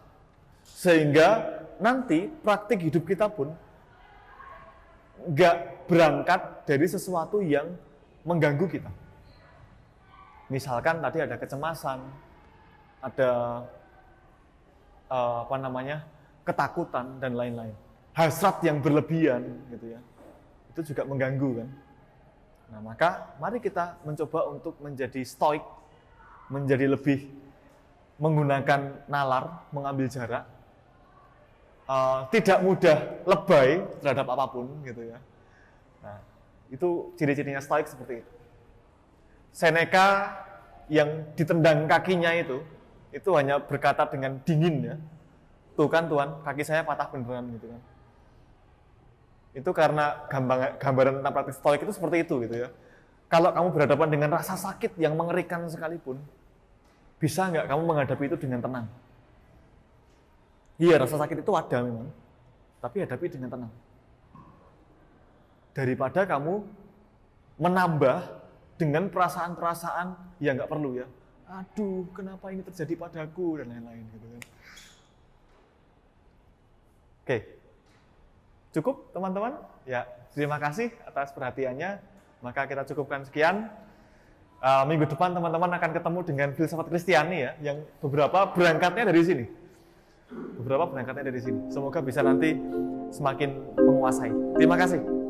sehingga nanti praktik hidup kita pun nggak berangkat dari sesuatu yang mengganggu kita. Misalkan tadi ada kecemasan, ada ketakutan dan lain-lain, hasrat yang berlebihan, gitu ya. Itu juga mengganggu kan. Nah, maka mari kita mencoba untuk menjadi stoik, menjadi lebih menggunakan nalar, mengambil jarak, tidak mudah lebay terhadap apapun, gitu ya. Nah, itu ciri-cirinya stoik seperti itu. Seneca yang ditendang kakinya itu hanya berkata dengan dingin ya, tuh kan Tuhan, kaki saya patah beneran gitu kan. Itu karena gambaran tentang praktik stoik itu seperti itu gitu ya. Kalau kamu berhadapan dengan rasa sakit yang mengerikan sekalipun, bisa nggak kamu menghadapi itu dengan tenang? Iya, rasa sakit itu ada memang, tapi hadapi dengan tenang. Daripada kamu menambah dengan perasaan-perasaan yang nggak perlu ya. Aduh, kenapa ini terjadi padaku dan lain-lain gitu kan. Oke. Cukup teman-teman? Ya, terima kasih atas perhatiannya. Maka kita cukupkan sekian. Minggu depan teman-teman akan ketemu dengan filsafat Kristiani ya, yang beberapa berangkatnya dari sini. Semoga bisa nanti semakin menguasai. Terima kasih.